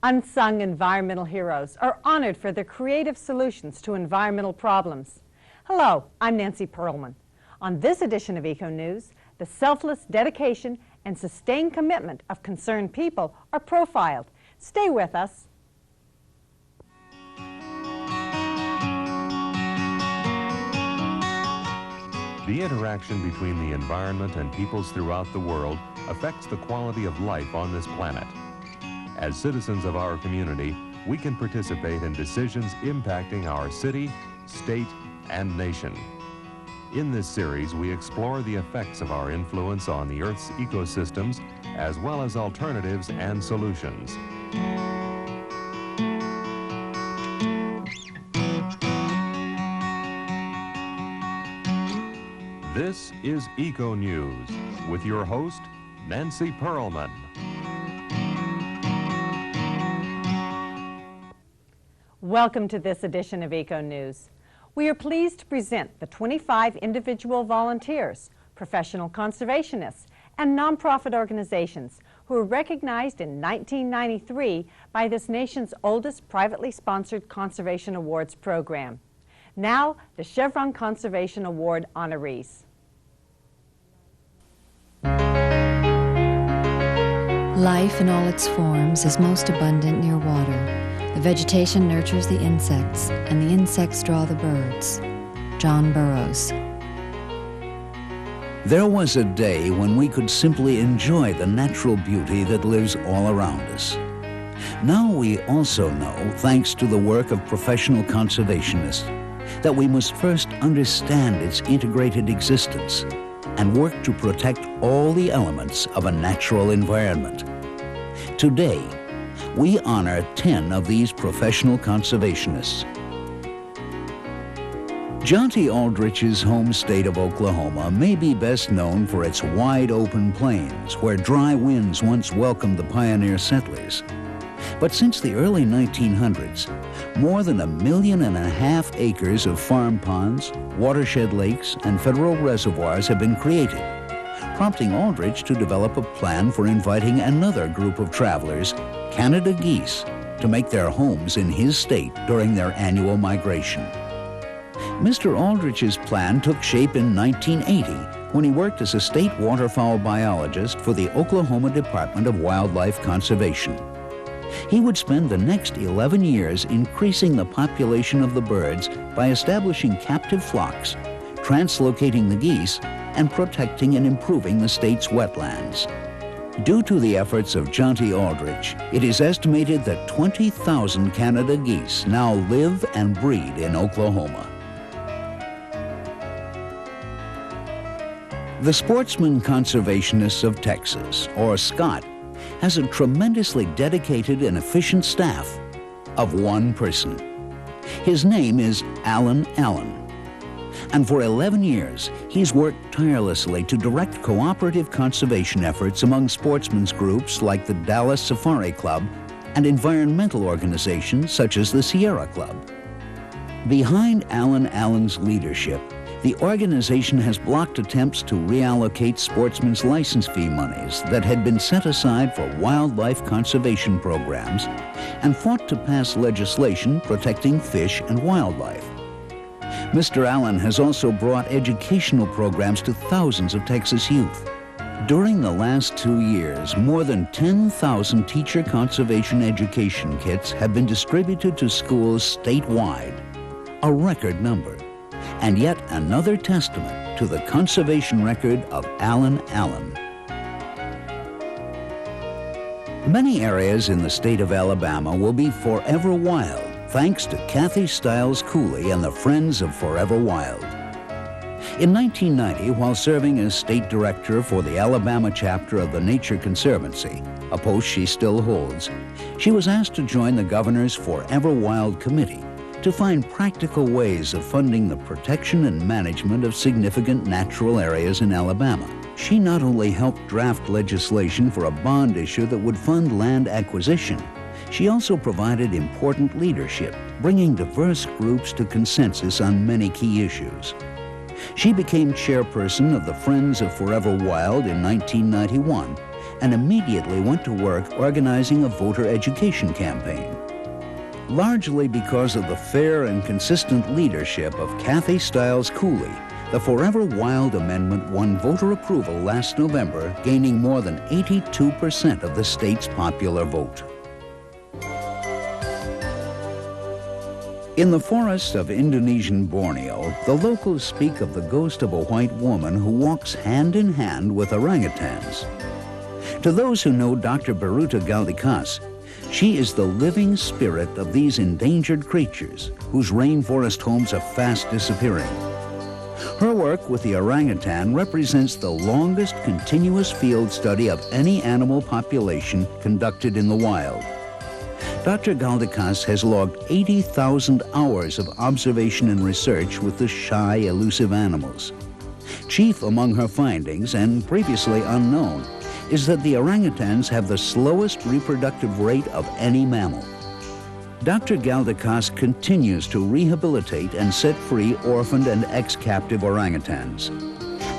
Unsung environmental heroes are honored for their creative solutions to environmental problems. Hello, I'm Nancy Perlman. On this edition of Eco News, the selfless dedication and sustained commitment of concerned people are profiled. Stay with us. The interaction between the environment and peoples throughout the world affects the quality of life on this planet. As citizens of our community, we can participate in decisions impacting our city, state, and nation. In this series, we explore the effects of our influence on the Earth's ecosystems, as well as alternatives and solutions. This is Eco News with your host, Nancy Perlman. Welcome to this edition of Eco News. We are pleased to present the 25 individual volunteers, professional conservationists, and nonprofit organizations who were recognized in 1993 by this nation's oldest privately sponsored conservation awards program. Now, the Chevron Conservation Award honorees. Life in all its forms is most abundant near water. The vegetation nurtures the insects, and the insects draw the birds. John Burroughs. There was a day when we could simply enjoy the natural beauty that lives all around us. Now we also know, thanks to the work of professional conservationists, that we must first understand its integrated existence and work to protect all the elements of a natural environment. Today, we honor 10 of these professional conservationists. Jonty Aldrich's home state of Oklahoma may be best known for its wide open plains where dry winds once welcomed the pioneer settlers. But since the early 1900s, more than 1.5 million acres of farm ponds, watershed lakes, and federal reservoirs have been created, prompting Aldrich to develop a plan for inviting another group of travelers, Canada geese, to make their homes in his state during their annual migration. Mr. Aldrich's plan took shape in 1980 when he worked as a state waterfowl biologist for the Oklahoma Department of Wildlife Conservation. He would spend the next 11 years increasing the population of the birds by establishing captive flocks, translocating the geese, and protecting and improving the state's wetlands. Due to the efforts of Jonty Aldrich, it is estimated that 20,000 Canada geese now live and breed in Oklahoma. The Sportsman Conservationists of Texas, or SCOT, has a tremendously dedicated and efficient staff of one person. His name is Alan Allen. And for 11 years, he's worked tirelessly to direct cooperative conservation efforts among sportsmen's groups like the Dallas Safari Club and environmental organizations such as the Sierra Club. Behind Alan Allen's leadership, the organization has blocked attempts to reallocate sportsmen's license fee monies that had been set aside for wildlife conservation programs and fought to pass legislation protecting fish and wildlife. Mr. Allen has also brought educational programs to thousands of Texas youth. During the last 2 years, more than 10,000 teacher conservation education kits have been distributed to schools statewide, a record number, and yet another testament to the conservation record of Alan Allen. Many areas in the state of Alabama will be forever wild, thanks to Kathy Stiles Cooley and the Friends of Forever Wild. In 1990, while serving as state director for the Alabama chapter of the Nature Conservancy, a post she still holds, she was asked to join the governor's Forever Wild Committee to find practical ways of funding the protection and management of significant natural areas in Alabama. She not only helped draft legislation for a bond issue that would fund land acquisition, she also provided important leadership, bringing diverse groups to consensus on many key issues. She became chairperson of the Friends of Forever Wild in 1991 and immediately went to work organizing a voter education campaign. Largely because of the fair and consistent leadership of Kathy Stiles Cooley, the Forever Wild Amendment won voter approval last November, gaining more than 82% of the state's popular vote. In the forests of Indonesian Borneo, the locals speak of the ghost of a white woman who walks hand in hand with orangutans. To those who know Dr. Baruta Galdikas, she is the living spirit of these endangered creatures whose rainforest homes are fast disappearing. Her work with the orangutan represents the longest continuous field study of any animal population conducted in the wild. Dr. Galdikas has logged 80,000 hours of observation and research with the shy, elusive animals. Chief among her findings, and previously unknown, is that the orangutans have the slowest reproductive rate of any mammal. Dr. Galdikas continues to rehabilitate and set free orphaned and ex-captive orangutans.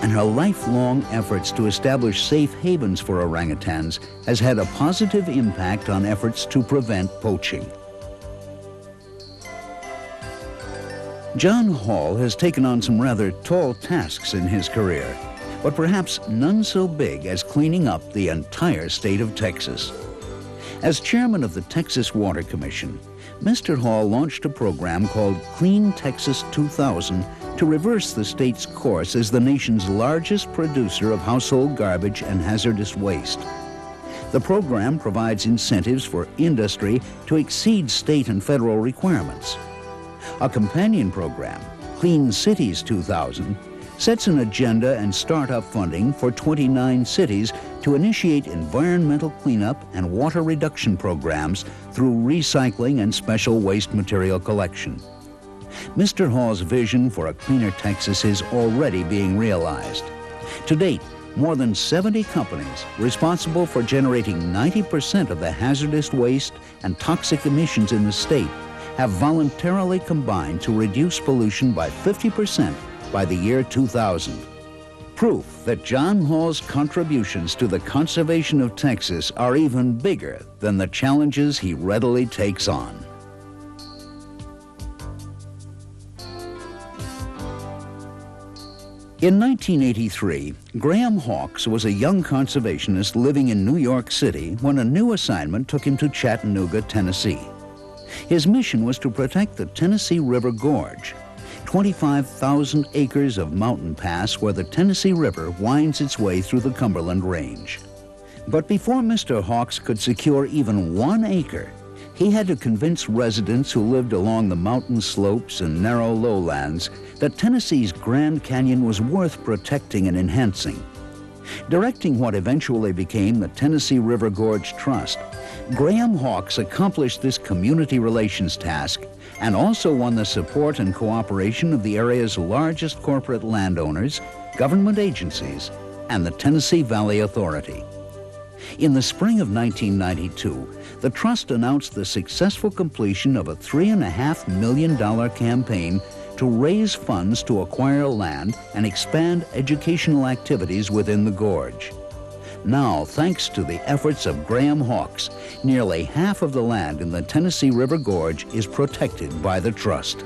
And her lifelong efforts to establish safe havens for orangutans has had a positive impact on efforts to prevent poaching. John Hall has taken on some rather tall tasks in his career, but perhaps none so big as cleaning up the entire state of Texas. As chairman of the Texas Water Commission, Mr. Hall launched a program called Clean Texas 2000 to reverse the state's course as the nation's largest producer of household garbage and hazardous waste. The program provides incentives for industry to exceed state and federal requirements. A companion program, Clean Cities 2000, sets an agenda and startup funding for 29 cities to initiate environmental cleanup and water reduction programs through recycling and special waste material collection. Mr. Hall's vision for a cleaner Texas is already being realized. To date, more than 70 companies responsible for generating 90% of the hazardous waste and toxic emissions in the state have voluntarily combined to reduce pollution by 50% by the year 2000. Proof that John Hall's contributions to the conservation of Texas are even bigger than the challenges he readily takes on. In 1983, Graham Hawkes was a young conservationist living in New York City when a new assignment took him to Chattanooga, Tennessee. His mission was to protect the Tennessee River Gorge, 25,000 acres of mountain pass where the Tennessee River winds its way through the Cumberland Range. But before Mr. Hawkes could secure even 1 acre, he had to convince residents who lived along the mountain slopes and narrow lowlands that Tennessee's Grand Canyon was worth protecting and enhancing. Directing what eventually became the Tennessee River Gorge Trust, Graham Hawkes accomplished this community relations task and also won the support and cooperation of the area's largest corporate landowners, government agencies, and the Tennessee Valley Authority. In the spring of 1992, the trust announced the successful completion of a $3.5 million campaign to raise funds to acquire land and expand educational activities within the gorge. Now, thanks to the efforts of Graham Hawkes, nearly half of the land in the Tennessee River Gorge is protected by the trust.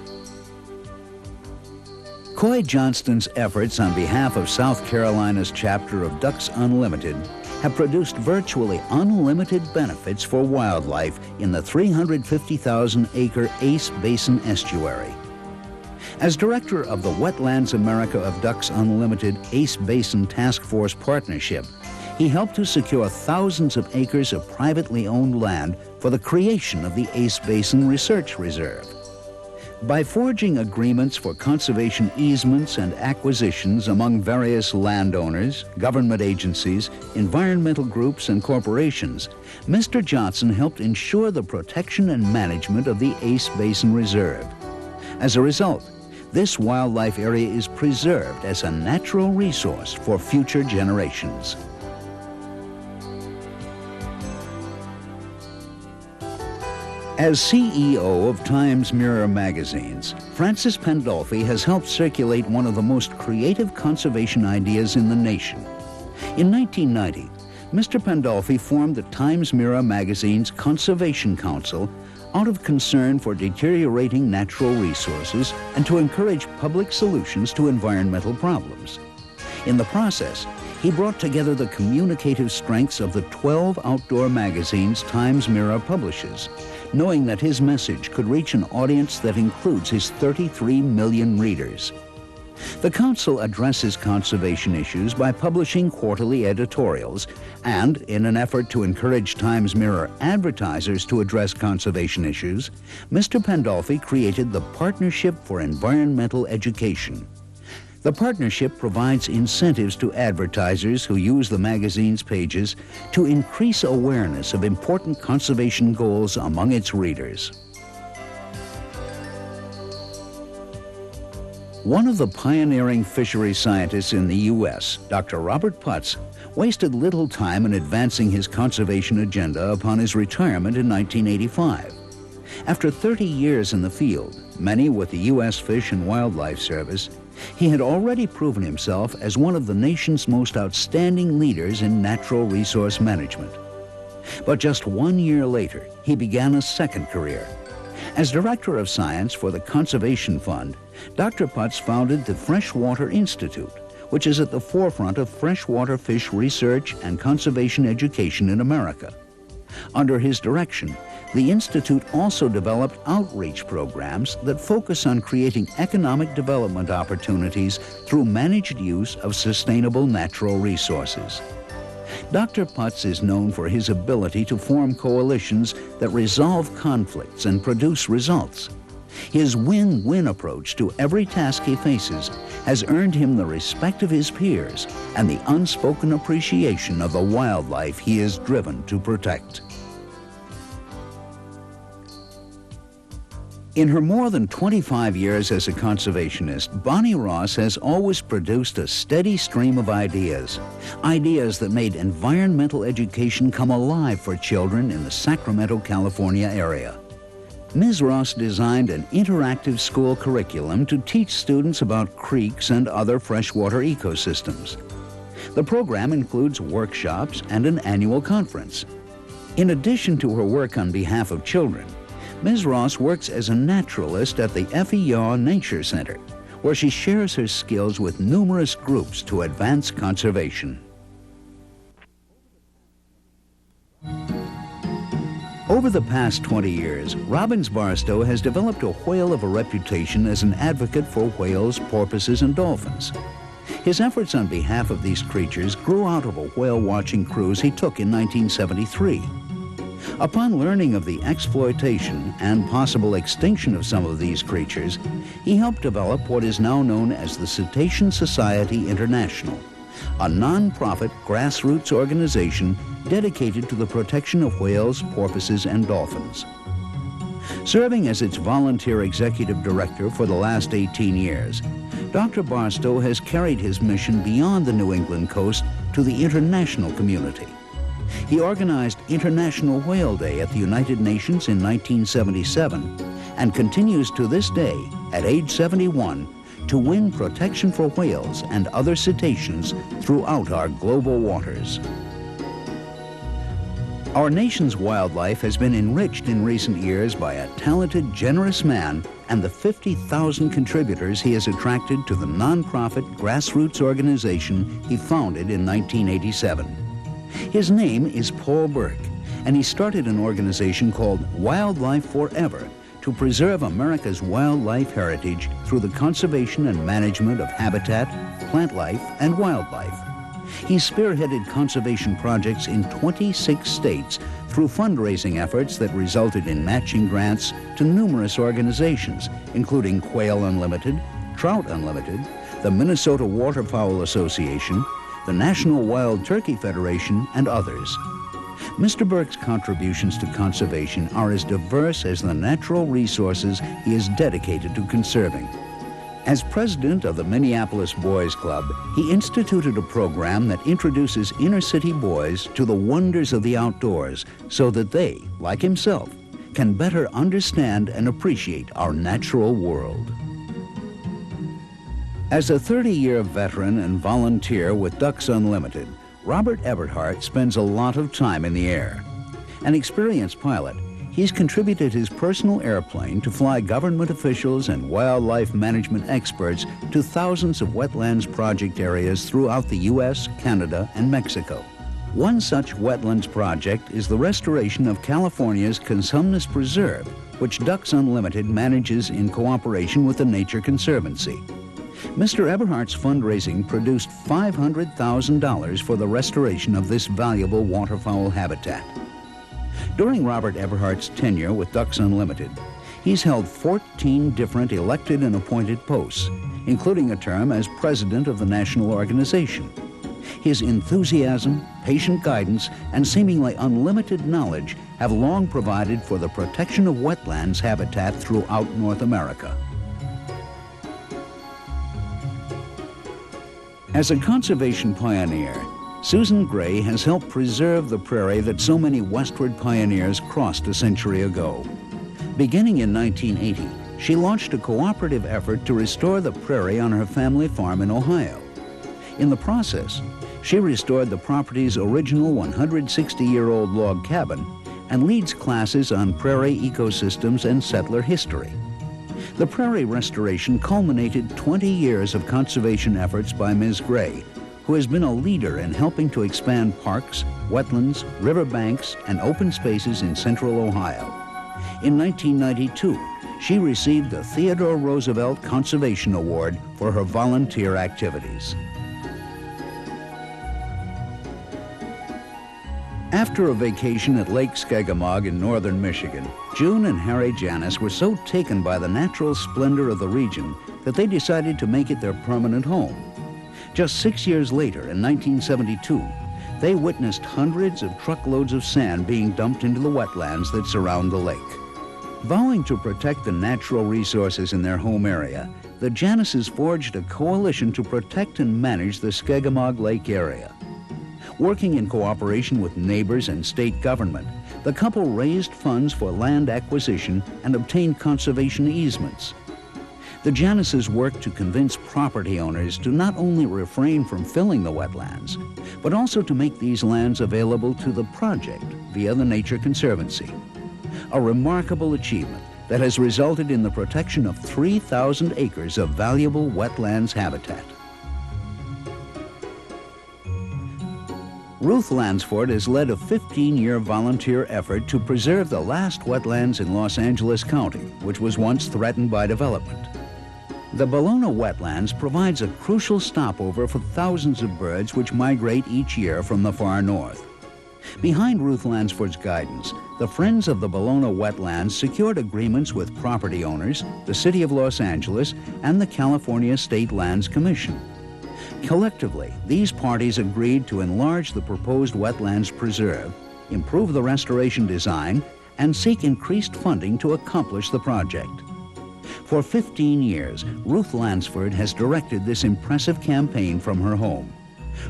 Coy Johnston's efforts on behalf of South Carolina's chapter of Ducks Unlimited have produced virtually unlimited benefits for wildlife in the 350,000-acre Ace Basin estuary. As director of the Wetlands America of Ducks Unlimited Ace Basin Task Force Partnership, he helped to secure thousands of acres of privately owned land for the creation of the Ace Basin Research Reserve. By forging agreements for conservation easements and acquisitions among various landowners, government agencies, environmental groups, and corporations, Mr. Johnson helped ensure the protection and management of the Ace Basin Reserve. As a result, this wildlife area is preserved as a natural resource for future generations. As CEO of Times Mirror magazines, Francis Pandolfi has helped circulate one of the most creative conservation ideas in the nation. In 1990, Mr. Pandolfi formed the Times Mirror magazine's Conservation Council out of concern for deteriorating natural resources and to encourage public solutions to environmental problems. In the process, he brought together the communicative strengths of the 12 outdoor magazines Times Mirror publishes, knowing that his message could reach an audience that includes his 33 million readers. The Council addresses conservation issues by publishing quarterly editorials, and in an effort to encourage Times Mirror advertisers to address conservation issues, Mr. Pandolfi created the Partnership for Environmental Education. The partnership provides incentives to advertisers who use the magazine's pages to increase awareness of important conservation goals among its readers. One of the pioneering fishery scientists in the U.S., Dr. Robert Putz, wasted little time in advancing his conservation agenda upon his retirement in 1985. After 30 years in the field, many with the U.S. Fish and Wildlife Service, he had already proven himself as one of the nation's most outstanding leaders in natural resource management. But just 1 year later, he began a second career. As Director of Science for the Conservation Fund, Dr. Putz founded the Freshwater Institute, which is at the forefront of freshwater fish research and conservation education in America. Under his direction, the Institute also developed outreach programs that focus on creating economic development opportunities through managed use of sustainable natural resources. Dr. Putz is known for his ability to form coalitions that resolve conflicts and produce results. His win-win approach to every task he faces has earned him the respect of his peers and the unspoken appreciation of the wildlife he is driven to protect. In her more than 25 years as a conservationist, Bonnie Ross has always produced a steady stream of ideas that made environmental education come alive for children in the Sacramento, California area. Ms. Ross designed an interactive school curriculum to teach students about creeks and other freshwater ecosystems. The program includes workshops and an annual conference. In addition to her work on behalf of children, Ms. Ross works as a naturalist at the FER Nature Center, where she shares her skills with numerous groups to advance conservation. Over the past 20 years, Robbins Barstow has developed a whale of a reputation as an advocate for whales, porpoises, and dolphins. His efforts on behalf of these creatures grew out of a whale-watching cruise he took in 1973. Upon learning of the exploitation and possible extinction of some of these creatures, he helped develop what is now known as the Cetacean Society International, a non-profit grassroots organization dedicated to the protection of whales, porpoises, and dolphins. Serving as its volunteer executive director for the last 18 years, Dr. Barstow has carried his mission beyond the New England coast to the international community. He organized International Whale Day at the United Nations in 1977 and continues to this day, at age 71, to win protection for whales and other cetaceans throughout our global waters. Our nation's wildlife has been enriched in recent years by a talented, generous man and the 50,000 contributors he has attracted to the nonprofit grassroots organization he founded in 1987. His name is Paul Burke, and he started an organization called Wildlife Forever to preserve America's wildlife heritage through the conservation and management of habitat, plant life, and wildlife. He spearheaded conservation projects in 26 states through fundraising efforts that resulted in matching grants to numerous organizations, including Quail Unlimited, Trout Unlimited, the Minnesota Waterfowl Association, the National Wild Turkey Federation, and others. Mr. Burke's contributions to conservation are as diverse as the natural resources he is dedicated to conserving. As president of the Minneapolis Boys Club, he instituted a program that introduces inner-city boys to the wonders of the outdoors so that they, like himself, can better understand and appreciate our natural world. As a 30-year veteran and volunteer with Ducks Unlimited, Robert Eberhart spends a lot of time in the air. An experienced pilot, he's contributed his personal airplane to fly government officials and wildlife management experts to thousands of wetlands project areas throughout the U.S., Canada, and Mexico. One such wetlands project is the restoration of California's Cosumnes Preserve, which Ducks Unlimited manages in cooperation with the Nature Conservancy. Mr. Eberhart's fundraising produced $500,000 for the restoration of this valuable waterfowl habitat. During Robert Eberhart's tenure with Ducks Unlimited, he's held 14 different elected and appointed posts, including a term as president of the national organization. His enthusiasm, patient guidance, and seemingly unlimited knowledge have long provided for the protection of wetlands habitat throughout North America. As a conservation pioneer, Susan Gray has helped preserve the prairie that so many westward pioneers crossed a century ago. Beginning in 1980, she launched a cooperative effort to restore the prairie on her family farm in Ohio. In the process, she restored the property's original 160-year-old log cabin and leads classes on prairie ecosystems and settler history. The prairie restoration culminated 20 years of conservation efforts by Ms. Gray, who has been a leader in helping to expand parks, wetlands, riverbanks, and open spaces in central Ohio. In 1992, she received the Theodore Roosevelt Conservation Award for her volunteer activities. After a vacation at Lake Skagamog in northern Michigan, June and Harry Janis were so taken by the natural splendor of the region that they decided to make it their permanent home. Just 6 years later, in 1972, they witnessed hundreds of truckloads of sand being dumped into the wetlands that surround the lake. Vowing to protect the natural resources in their home area, the Janises forged a coalition to protect and manage the Skagamog Lake area. Working in cooperation with neighbors and state government, the couple raised funds for land acquisition and obtained conservation easements. The Janises worked to convince property owners to not only refrain from filling the wetlands, but also to make these lands available to the project via the Nature Conservancy. A remarkable achievement that has resulted in the protection of 3,000 acres of valuable wetlands habitat. Ruth Lansford has led a 15-year volunteer effort to preserve the last wetlands in Los Angeles County, which was once threatened by development. The Bologna wetlands provides a crucial stopover for thousands of birds which migrate each year from the far north. Behind Ruth Lansford's guidance, the Friends of the Bologna wetlands secured agreements with property owners, the City of Los Angeles, and the California State Lands Commission. Collectively, these parties agreed to enlarge the proposed wetlands preserve, improve the restoration design, and seek increased funding to accomplish the project. For 15 years, Ruth Lansford has directed this impressive campaign from her home.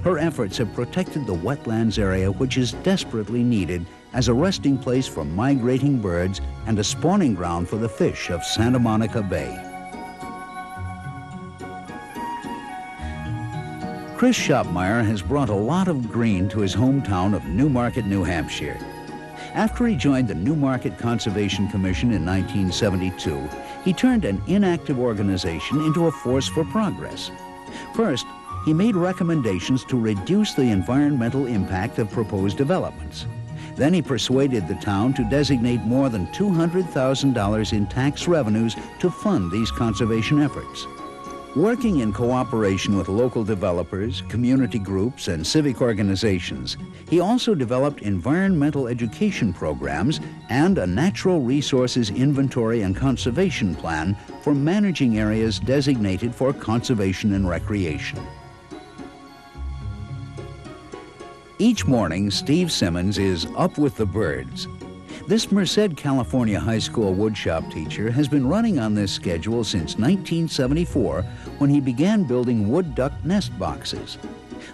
Her efforts have protected the wetlands area, which is desperately needed as a resting place for migrating birds and a spawning ground for the fish of Santa Monica Bay. Chris Shopmeyer has brought a lot of green to his hometown of Newmarket, New Hampshire. After he joined the Newmarket Conservation Commission in 1972, he turned an inactive organization into a force for progress. First, he made recommendations to reduce the environmental impact of proposed developments. Then he persuaded the town to designate more than $200,000 in tax revenues to fund these conservation efforts. Working in cooperation with local developers, community groups, and civic organizations, he also developed environmental education programs and a natural resources inventory and conservation plan for managing areas designated for conservation and recreation. Each morning, Steve Simmons is up with the birds. This Merced, California high school woodshop teacher has been running on this schedule since 1974 when he began building wood duck nest boxes.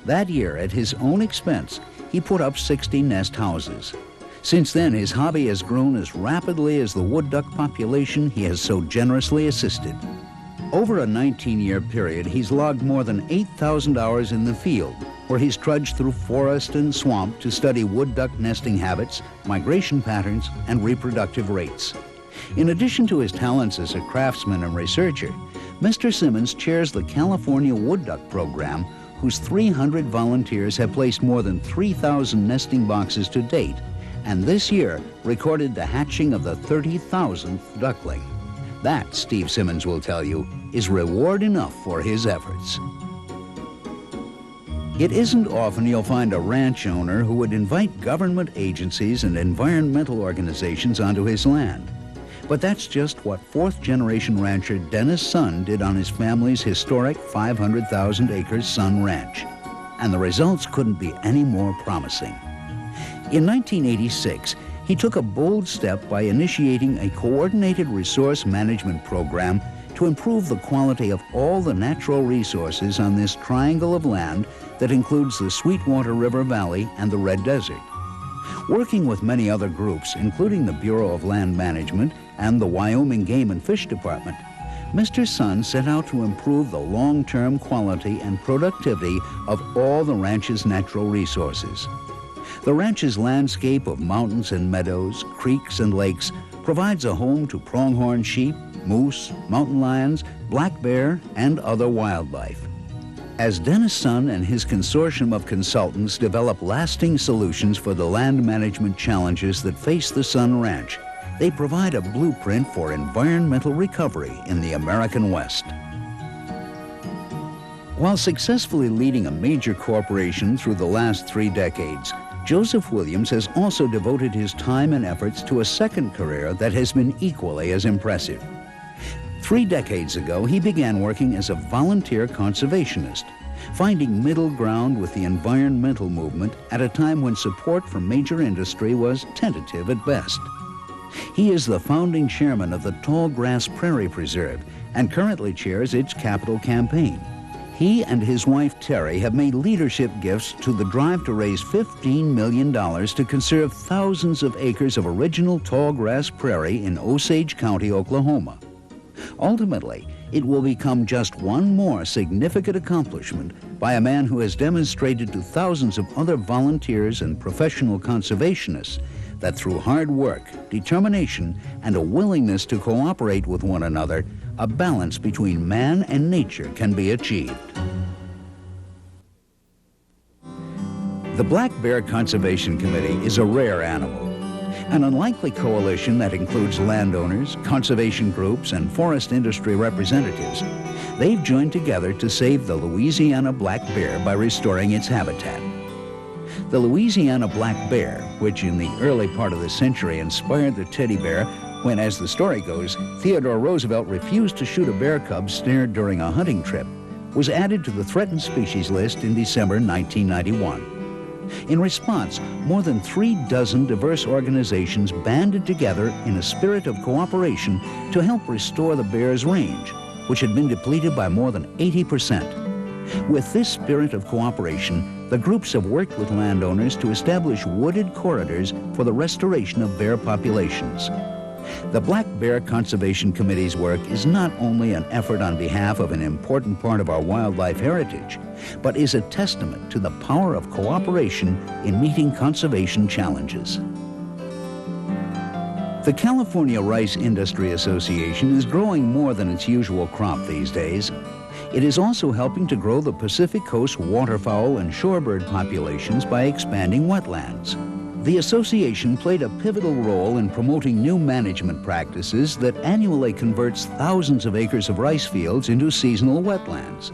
That year, at his own expense, he put up 60 nest houses. Since then, his hobby has grown as rapidly as the wood duck population he has so generously assisted. Over a 19-year period, he's logged more than 8,000 hours in the field, where he's trudged through forest and swamp to study wood duck nesting habits, migration patterns, and reproductive rates. In addition to his talents as a craftsman and researcher, Mr. Simmons chairs the California Wood Duck Program, whose 300 volunteers have placed more than 3,000 nesting boxes to date, and this year recorded the hatching of the 30,000th duckling. That, Steve Simmons will tell you, is reward enough for his efforts. It isn't often you'll find a ranch owner who would invite government agencies and environmental organizations onto his land. But that's just what fourth-generation rancher Dennis Sun did on his family's historic 500,000-acre Sun Ranch. And the results couldn't be any more promising. In 1986, he took a bold step by initiating a coordinated resource management program to improve the quality of all the natural resources on this triangle of land that includes the Sweetwater River Valley and the Red Desert. Working with many other groups, including the Bureau of Land Management and the Wyoming Game and Fish Department, Mr. Sun set out to improve the long-term quality and productivity of all the ranch's natural resources. The ranch's landscape of mountains and meadows, creeks and lakes provides a home to pronghorn sheep, moose, mountain lions, black bear, and other wildlife. As Dennis Sun and his consortium of consultants develop lasting solutions for the land management challenges that face the Sun Ranch, they provide a blueprint for environmental recovery in the American West. While successfully leading a major corporation through the last 3 decades, Joseph Williams has also devoted his time and efforts to a second career that has been equally as impressive. 3 decades ago, he began working as a volunteer conservationist, finding middle ground with the environmental movement at a time when support from major industry was tentative at best. He is the founding chairman of the Tall Grass Prairie Preserve and currently chairs its capital campaign. He and his wife Terry have made leadership gifts to the drive to raise $15 million to conserve thousands of acres of original tall grass prairie in Osage County, Oklahoma. Ultimately, it will become just one more significant accomplishment by a man who has demonstrated to thousands of other volunteers and professional conservationists that through hard work, determination, and a willingness to cooperate with one another, a balance between man and nature can be achieved. The Black Bear Conservation Committee is a rare animal, an unlikely coalition that includes landowners, conservation groups, and forest industry representatives. They've joined together to save the Louisiana black bear by restoring its habitat. The Louisiana black bear, which in the early part of the century inspired the teddy bear when, as the story goes, Theodore Roosevelt refused to shoot a bear cub snared during a hunting trip, was added to the threatened species list in December 1991. In response, more than 36 diverse organizations banded together in a spirit of cooperation to help restore the bear's range, which had been depleted by more than 80%. With this spirit of cooperation, the groups have worked with landowners to establish wooded corridors for the restoration of bear populations. The Black Bear Conservation Committee's work is not only an effort on behalf of an important part of our wildlife heritage, but is a testament to the power of cooperation in meeting conservation challenges. The California Rice Industry Association is growing more than its usual crop these days. It is also helping to grow the Pacific Coast waterfowl and shorebird populations by expanding wetlands. The association played a pivotal role in promoting new management practices that annually converts thousands of acres of rice fields into seasonal wetlands.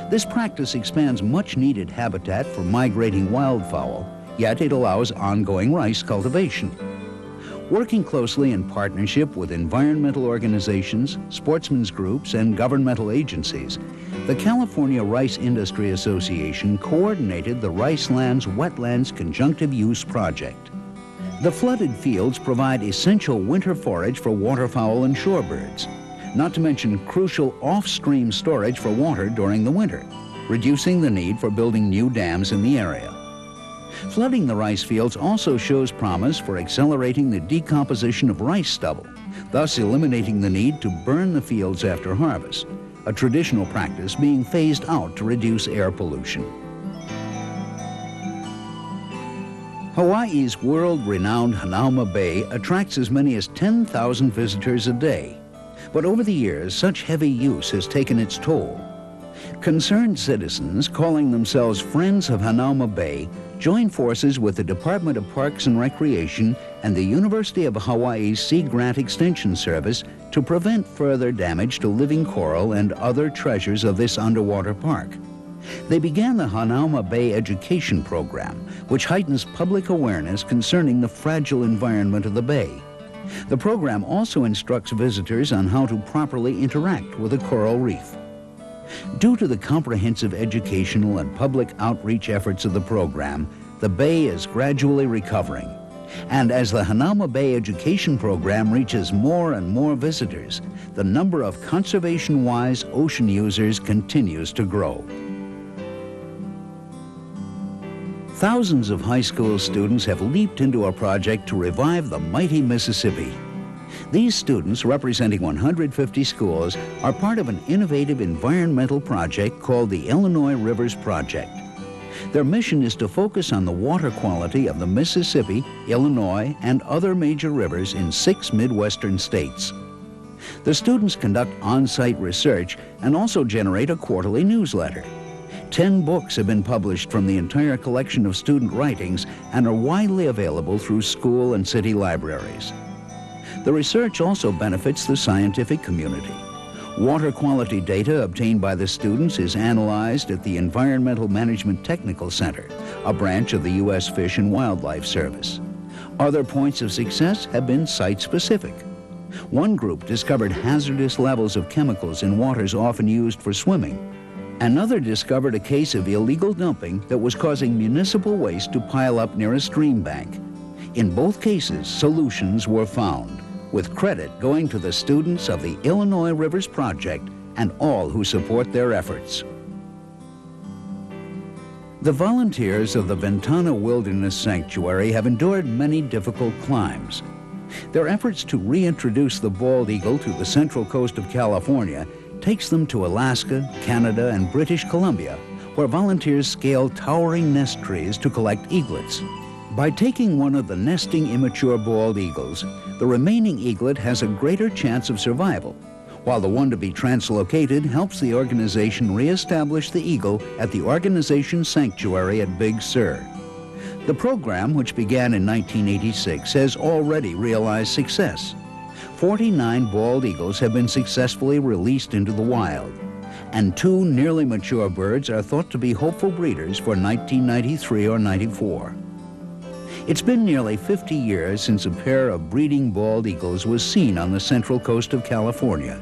This practice expands much-needed habitat for migrating wildfowl, yet it allows ongoing rice cultivation. Working closely in partnership with environmental organizations, sportsmen's groups, and governmental agencies, the California Rice Industry Association coordinated the Ricelands Wetlands Conjunctive Use Project. The flooded fields provide essential winter forage for waterfowl and shorebirds, not to mention crucial off-stream storage for water during the winter, reducing the need for building new dams in the area. Flooding the rice fields also shows promise for accelerating the decomposition of rice stubble, thus eliminating the need to burn the fields after harvest, a traditional practice being phased out to reduce air pollution. Hawaii's world-renowned Hanauma Bay attracts as many as 10,000 visitors a day. But over the years, such heavy use has taken its toll. Concerned citizens, calling themselves Friends of Hanauma Bay, join forces with the Department of Parks and Recreation and the University of Hawaii's Sea Grant Extension Service to prevent further damage to living coral and other treasures of this underwater park. They began the Hanauma Bay Education Program, which heightens public awareness concerning the fragile environment of the bay. The program also instructs visitors on how to properly interact with a coral reef. Due to the comprehensive educational and public outreach efforts of the program, the bay is gradually recovering. And as the Hanauma Bay Education Program reaches more and more visitors, the number of conservation-wise ocean users continues to grow. Thousands of high school students have leaped into a project to revive the mighty Mississippi. These students, representing 150 schools, are part of an innovative environmental project called the Illinois Rivers Project. Their mission is to focus on the water quality of the Mississippi, Illinois, and other major rivers in 6 Midwestern states. The students conduct on-site research and also generate a quarterly newsletter. 10 books have been published from the entire collection of student writings and are widely available through school and city libraries. The research also benefits the scientific community. Water quality data obtained by the students is analyzed at the Environmental Management Technical Center, a branch of the U.S. Fish and Wildlife Service. Other points of success have been site-specific. One group discovered hazardous levels of chemicals in waters often used for swimming. Another discovered a case of illegal dumping that was causing municipal waste to pile up near a stream bank. In both cases, solutions were found, with credit going to the students of the Illinois Rivers Project and all who support their efforts. The volunteers of the Ventana Wilderness Sanctuary have endured many difficult climbs. Their efforts to reintroduce the bald eagle to the central coast of California takes them to Alaska, Canada, and British Columbia, where volunteers scale towering nest trees to collect eaglets. By taking one of the nesting immature bald eagles, the remaining eaglet has a greater chance of survival, while the one to be translocated helps the organization reestablish the eagle at the organization's sanctuary at Big Sur. The program, which began in 1986, has already realized success. 49 bald eagles have been successfully released into the wild, and 2 nearly mature birds are thought to be hopeful breeders for 1993 or 94. It's been nearly 50 years since a pair of breeding bald eagles was seen on the central coast of California.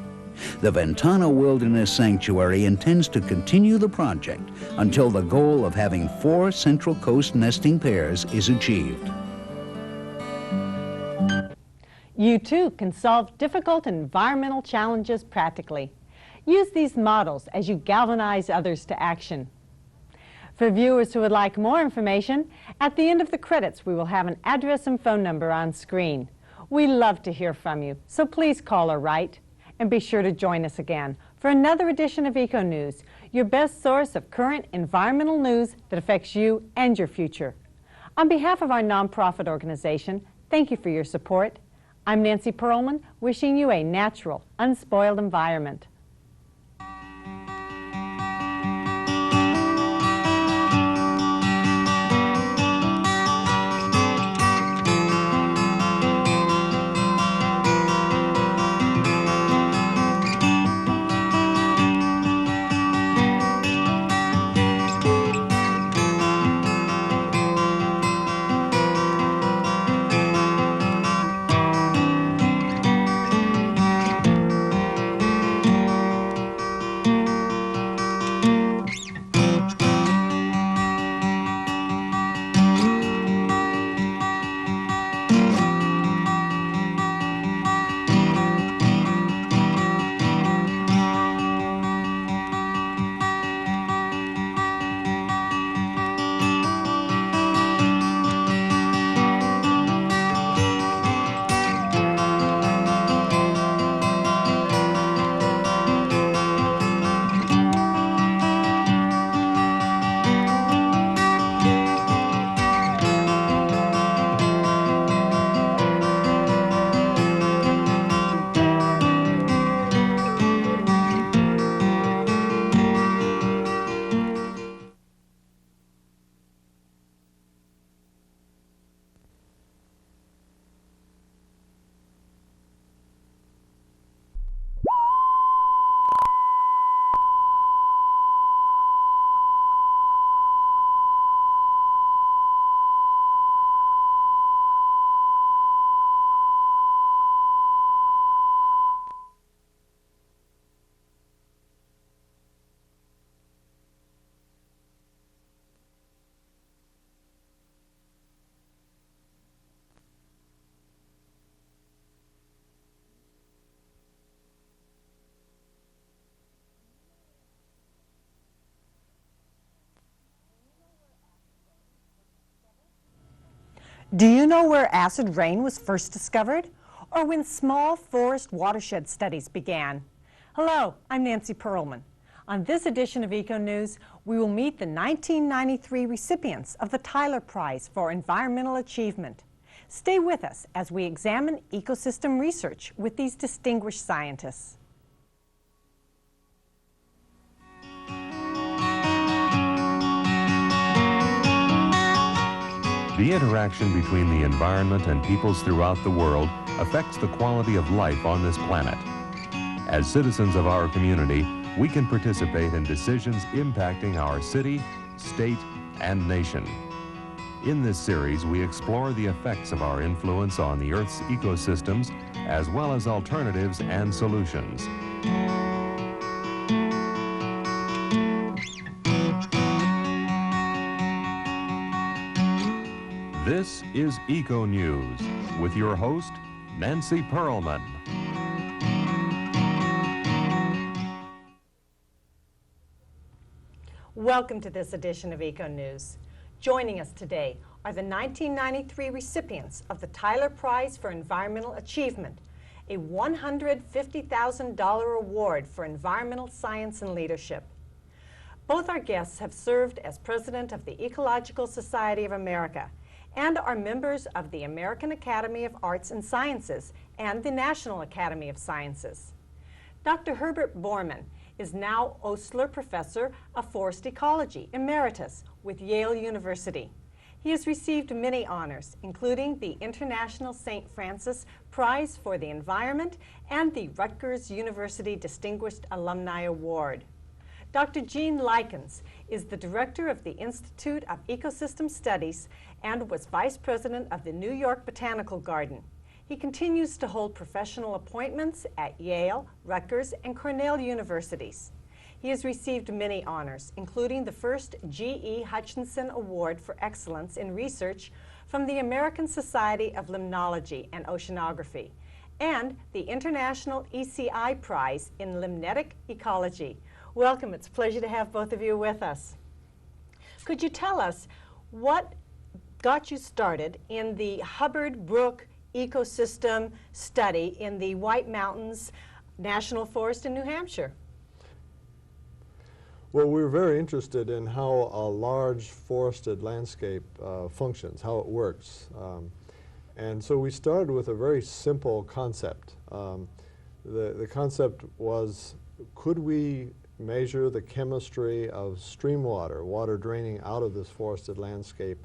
The Ventana Wilderness Sanctuary intends to continue the project until the goal of having 4 Central Coast nesting pairs is achieved. You too can solve difficult environmental challenges practically. Use these models as you galvanize others to action. For viewers who would like more information, at the end of the credits we will have an address and phone number on screen. We love to hear from you, so please call or write. And be sure to join us again for another edition of Eco News, your best source of current environmental news that affects you and your future. On behalf of our nonprofit organization, thank you for your support. I'm Nancy Perlman, wishing you a natural, unspoiled environment. Do you know where acid rain was first discovered? Or when small forest watershed studies began? Hello, I'm Nancy Perlman. On this edition of Eco News, we will meet the 1993 recipients of the Tyler Prize for Environmental Achievement. Stay with us as we examine ecosystem research with these distinguished scientists. The interaction between the environment and peoples throughout the world affects the quality of life on this planet. As citizens of our community, we can participate in decisions impacting our city, state, and nation. In this series, we explore the effects of our influence on the Earth's ecosystems, as well as alternatives and solutions. This is Eco News with your host, Nancy Perlman. Welcome to this edition of Eco News. Joining us today are the 1993 recipients of the Tyler Prize for Environmental Achievement, a $150,000 award for environmental science and leadership. Both our guests have served as president of the Ecological Society of America and are members of the American Academy of Arts and Sciences and the National Academy of Sciences. Dr. Herbert Borman is now Osler Professor of Forest Ecology, Emeritus, with Yale University. He has received many honors, including the International St. Francis Prize for the Environment and the Rutgers University Distinguished Alumni Award. Dr. Gene Likens is the director of the Institute of Ecosystem Studies and was vice president of the New York Botanical Garden. He continues to hold professional appointments at Yale, Rutgers, and Cornell universities. He has received many honors, including the first G.E. Hutchinson Award for Excellence in Research from the American Society of Limnology and Oceanography, and the International ECI Prize in Limnetic Ecology. Welcome, it's a pleasure to have both of you with us. Could you tell us what got you started in the Hubbard Brook ecosystem study in the White Mountains National Forest in New Hampshire? Well, we were very interested in how a large forested landscape functions, how it works. And so we started with a very simple concept. The concept was, could we measure the chemistry of stream water, water draining out of this forested landscape,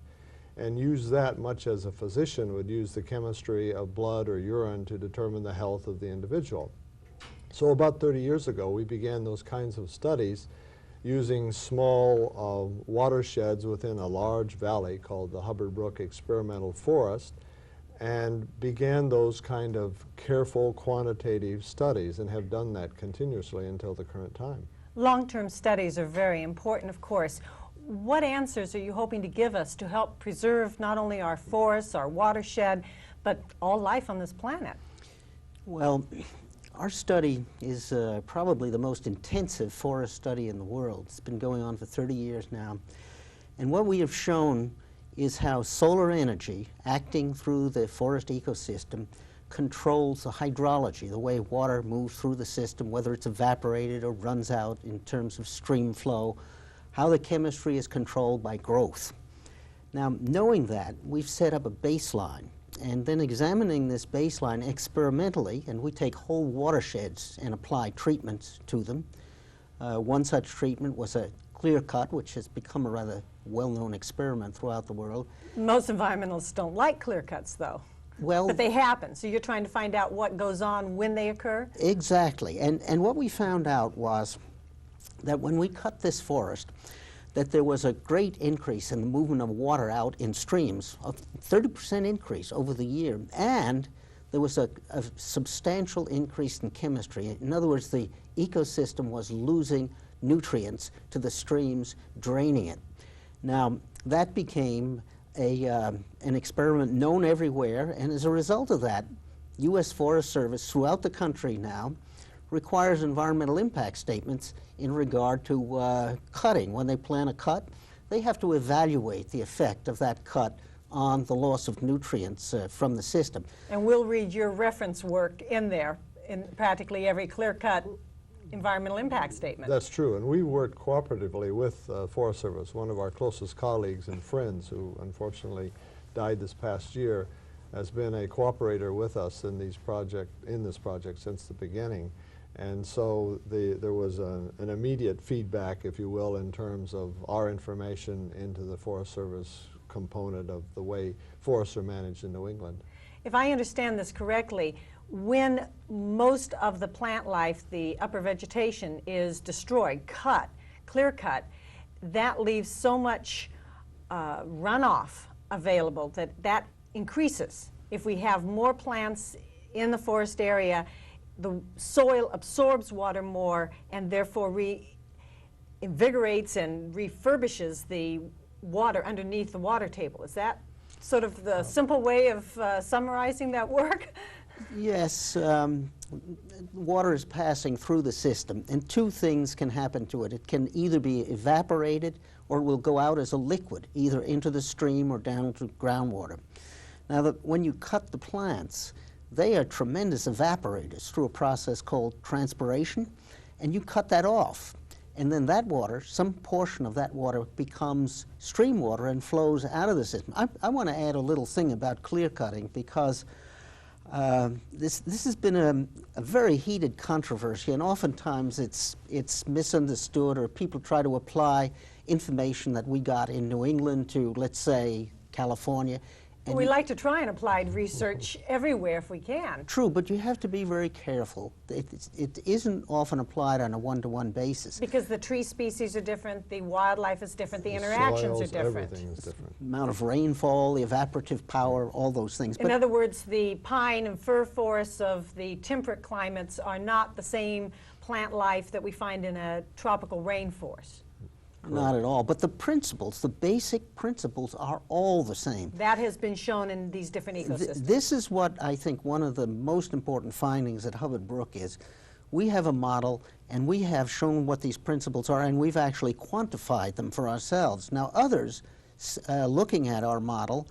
and use that much as a physician would use the chemistry of blood or urine to determine the health of the individual. So about 30 years ago, we began those kinds of studies using small watersheds within a large valley called the Hubbard Brook Experimental Forest, and began those kind of careful quantitative studies and have done that continuously until the current time. Long-term studies are very important, of course. What answers are you hoping to give us to help preserve not only our forests, our watershed, but all life on this planet? Well, our study is probably the most intensive forest study in the world. It's been going on for 30 years now. And what we have shown is how solar energy acting through the forest ecosystem controls the hydrology, the way water moves through the system, whether it's evaporated or runs out in terms of stream flow, how the chemistry is controlled by growth. Now, knowing that, we've set up a baseline, and then examining this baseline experimentally, and we take whole watersheds and apply treatments to them. One such treatment was a clear cut, which has become a rather well-known experiment throughout the world. Most environmentalists don't like clear cuts, though. Well, but they happen, so you're trying to find out what goes on when they occur? Exactly, and what we found out was that when we cut this forest, that there was a great increase in the movement of water out in streams, a 30% increase over the year, and there was a substantial increase in chemistry. In other words, the ecosystem was losing nutrients to the streams, draining it. Now, that became an experiment known everywhere, and as a result of that, U.S. Forest Service throughout the country now requires environmental impact statements in regard to cutting. When they plan a cut, they have to evaluate the effect of that cut on the loss of nutrients from the system. And we'll read your reference work in there, in practically every clear-cut environmental impact statement. That's true, and we worked cooperatively with Forest Service. One of our closest colleagues and friends, who unfortunately died this past year, has been a cooperator with us in this project since the beginning. And so there was an immediate feedback, if you will, in terms of our information into the Forest Service component of the way forests are managed in New England. If I understand this correctly, when most of the plant life, the upper vegetation, is destroyed, clear cut, that leaves so much runoff available that increases. If we have more plants in the forest area, the soil absorbs water more and therefore reinvigorates and refurbishes the water underneath the water table. Is that sort of the simple way of summarizing that work? Yes, water is passing through the system, and two things can happen to it. It can either be evaporated or it will go out as a liquid, either into the stream or down to groundwater. Now, when you cut the plants, they are tremendous evaporators through a process called transpiration, and you cut that off. And then that water, some portion of that water becomes stream water and flows out of the system. I want to add a little thing about clear cutting because this has been a very heated controversy, and oftentimes it's misunderstood, or people try to apply information that we got in New England to, let's say, California. And we like to try and apply research everywhere if we can. True, but you have to be very careful. It isn't often applied on a one-to-one basis. Because the tree species are different, the wildlife is different, the interactions soils, are different. Everything is different. Amount of rainfall, the evaporative power, all those things. In other words, the pine and fir forests of the temperate climates are not the same plant life that we find in a tropical rainforest. Not at all. But the principles, the basic principles are all the same. That has been shown in these different ecosystems. This is what I think one of the most important findings at Hubbard Brook is. We have a model, and we have shown what these principles are, and we've actually quantified them for ourselves. Now, others looking at our model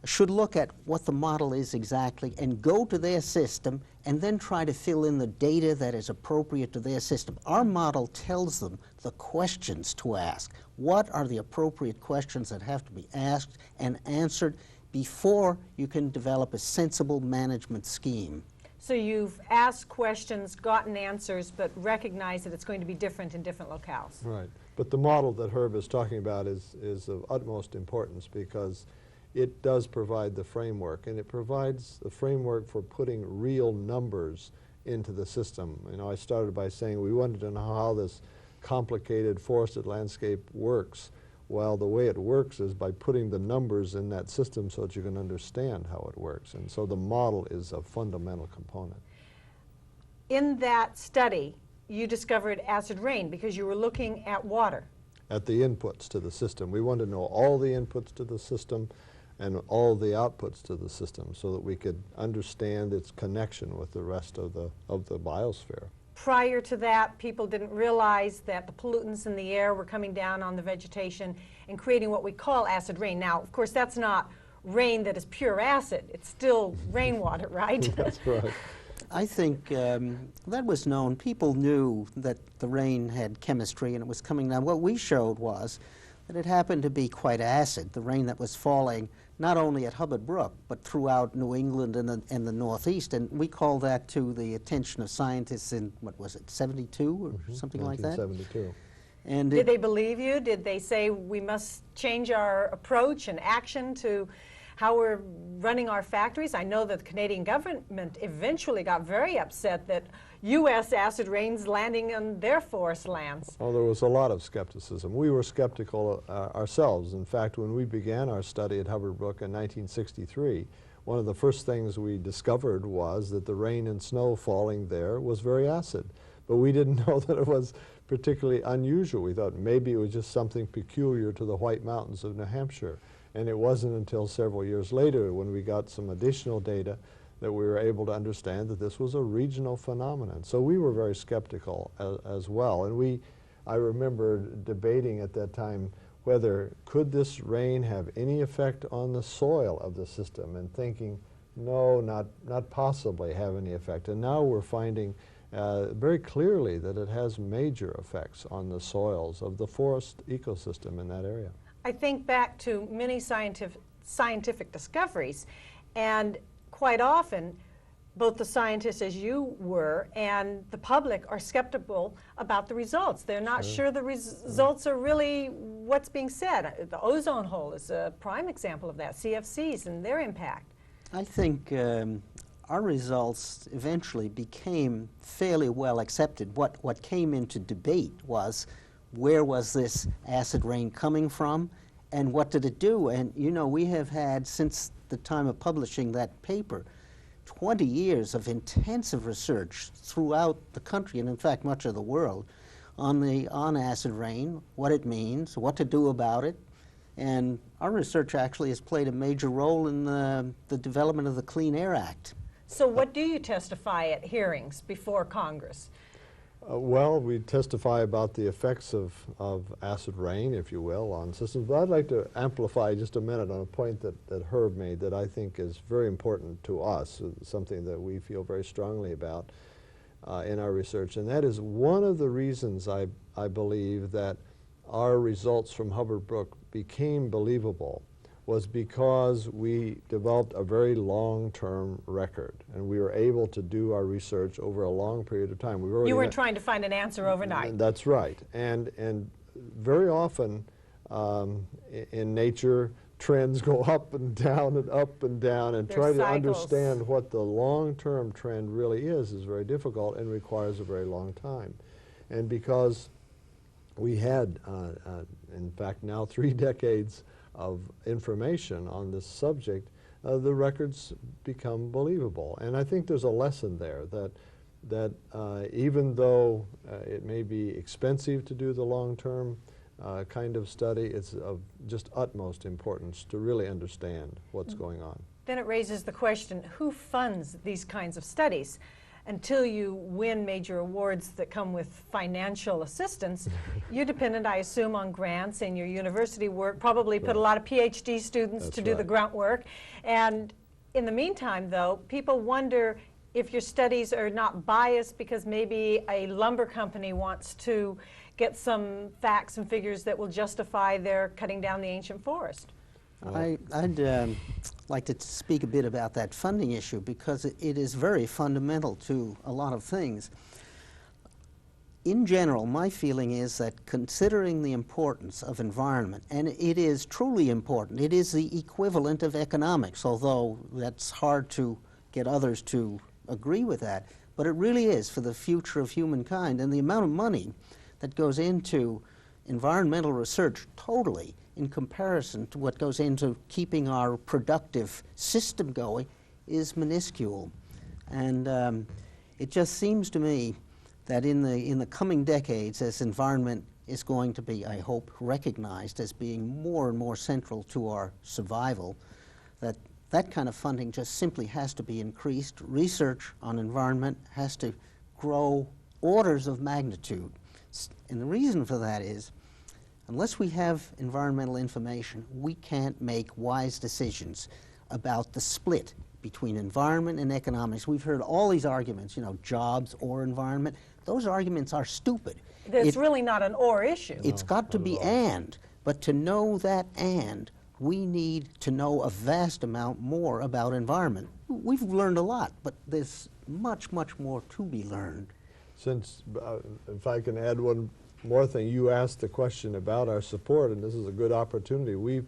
should look at what the model is exactly and go to their system and then try to fill in the data that is appropriate to their system. Our model tells them the questions to ask. What are the appropriate questions that have to be asked and answered before you can develop a sensible management scheme? So you've asked questions, gotten answers, but recognize that it's going to be different in different locales. Right. But the model that Herb is talking about is of utmost importance because it does provide the framework, and it provides the framework for putting real numbers into the system. You know, I started by saying we wanted to know how this complicated forested landscape works. Well, the way it works is by putting the numbers in that system so that you can understand how it works. And so the model is a fundamental component. In that study, you discovered acid rain because you were looking at water. At the inputs to the system. We wanted to know all the inputs to the system and all the outputs to the system so that we could understand its connection with the rest of the biosphere. Prior to that, people didn't realize that the pollutants in the air were coming down on the vegetation and creating what we call acid rain. Now, of course, that's not rain that is pure acid. It's still rainwater, right? That's right. I think that was known. People knew that the rain had chemistry and it was coming down. What we showed was that it happened to be quite acid, the rain that was falling not only at Hubbard Brook, but throughout New England and the Northeast. And we call that to the attention of scientists in, what was it, 72 or something like that? 1972. And Did they believe you? Did they say we must change our approach and action to how we're running our factories? I know that the Canadian government eventually got very upset that U.S. acid rain's landing on their forest lands. Oh, there was a lot of skepticism. We were skeptical ourselves. In fact, when we began our study at Hubbard Brook in 1963, one of the first things we discovered was that the rain and snow falling there was very acid. But we didn't know that it was particularly unusual. We thought maybe it was just something peculiar to the White Mountains of New Hampshire. And it wasn't until several years later when we got some additional data that we were able to understand that this was a regional phenomenon. So we were very skeptical as well. And I remember debating at that time whether could this rain have any effect on the soil of the system, and thinking, no, not possibly have any effect. And now we're finding very clearly that it has major effects on the soils of the forest ecosystem in that area. I think back to many scientific discoveries, and quite often both the scientists, as you were, and the public are skeptical about the results. They're not sure the results are really what's being said. The ozone hole is a prime example of that, CFCs and their impact. I think our results eventually became fairly well accepted. What came into debate was, where was this acid rain coming from, and what did it do? And you know, we have had, since the time of publishing that paper, 20 years of intensive research throughout the country, and in fact much of the world, on acid rain, what it means, what to do about it. And our research actually has played a major role in the development of the Clean Air Act. So what do you testify at hearings before Congress? Well, we testify about the effects of acid rain, if you will, on systems. But I'd like to amplify just a minute on a point that Herb made that I think is very important to us, something that we feel very strongly about in our research. And that is one of the reasons I believe that our results from Hubbard Brook became believable was because we developed a very long-term record, and we were able to do our research over a long period of time. You weren't trying to find an answer overnight. That's right. And very often in nature, trends go up and down and up and down, and try to understand what the long-term trend really is very difficult and requires a very long time. And because we had, in fact, now 3 decades of information on this subject, the records become believable. And I think there's a lesson there that even though it may be expensive to do the long-term kind of study, it's of just utmost importance to really understand what's going on. Then it raises the question, who funds these kinds of studies? Until you win major awards that come with financial assistance, you're dependent, I assume, on grants, and your university work probably put a lot of PhD students to do the grunt work. And in the meantime, though, people wonder if your studies are not biased because maybe a lumber company wants to get some facts and figures that will justify their cutting down the ancient forest. I'd like to speak a bit about that funding issue, because it is very fundamental to a lot of things. In general, my feeling is that considering the importance of environment, and it is truly important, it is the equivalent of economics, although that's hard to get others to agree with that, but it really is for the future of humankind. And the amount of money that goes into environmental research totally in comparison to what goes into keeping our productive system going is minuscule. And it just seems to me that in the coming decades, as environment is going to be, I hope, recognized as being more and more central to our survival, that kind of funding just simply has to be increased. Research on environment has to grow orders of magnitude. And the reason for that is, unless we have environmental information, we can't make wise decisions about the split between environment and economics. We've heard all these arguments, you know, jobs or environment. Those arguments are stupid. It's really not an or issue. It's got to be and, but to know that and, we need to know a vast amount more about environment. We've learned a lot, but there's much, much more to be learned. Since, if I can add one more thing, you asked the question about our support, and this is a good opportunity. We've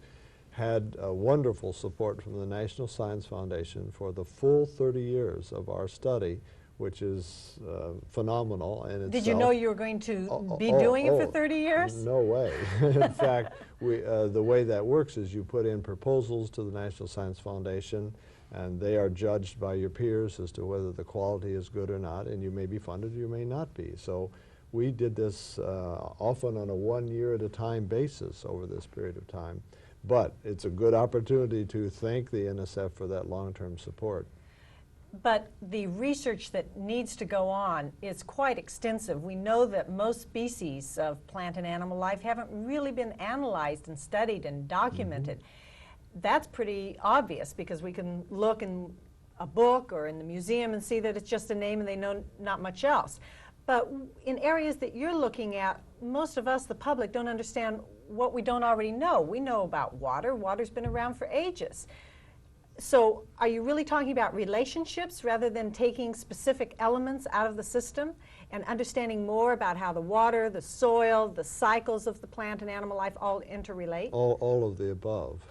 had wonderful support from the National Science Foundation for the full 30 years of our study, which is phenomenal in itself. Did you know you were going to be doing it for 30 years? No way. In fact, the way that works is you put in proposals to the National Science Foundation, and they are judged by your peers as to whether the quality is good or not, and you may be funded, you may not be. So we did this often on a 1 year at a time basis over this period of time. But it's a good opportunity to thank the NSF for that long-term support. But the research that needs to go on is quite extensive. We know that most species of plant and animal life haven't really been analyzed and studied and documented. That's pretty obvious because we can look in a book or in the museum and see that it's just a name and they know not much else. But in areas that you're looking at, most of us, the public, don't understand what we don't already know. We know about water. Water's been around for ages. So are you really talking about relationships rather than taking specific elements out of the system and understanding more about how the water, the soil, the cycles of the plant and animal life all interrelate? All of the above.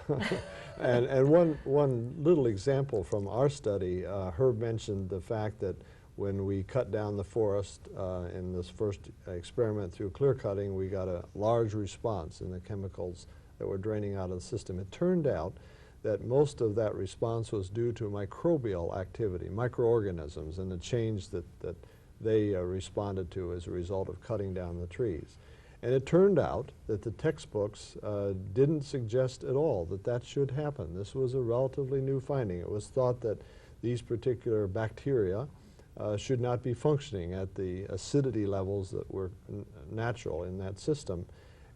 and one little example from our study, Herb mentioned the fact that when we cut down the forest in this first experiment through clear cutting, we got a large response in the chemicals that were draining out of the system. It turned out that most of that response was due to microbial activity, microorganisms, and the change that they responded to as a result of cutting down the trees. And it turned out that the textbooks didn't suggest at all that that should happen. This was a relatively new finding. It was thought that these particular bacteria should not be functioning at the acidity levels that were natural in that system.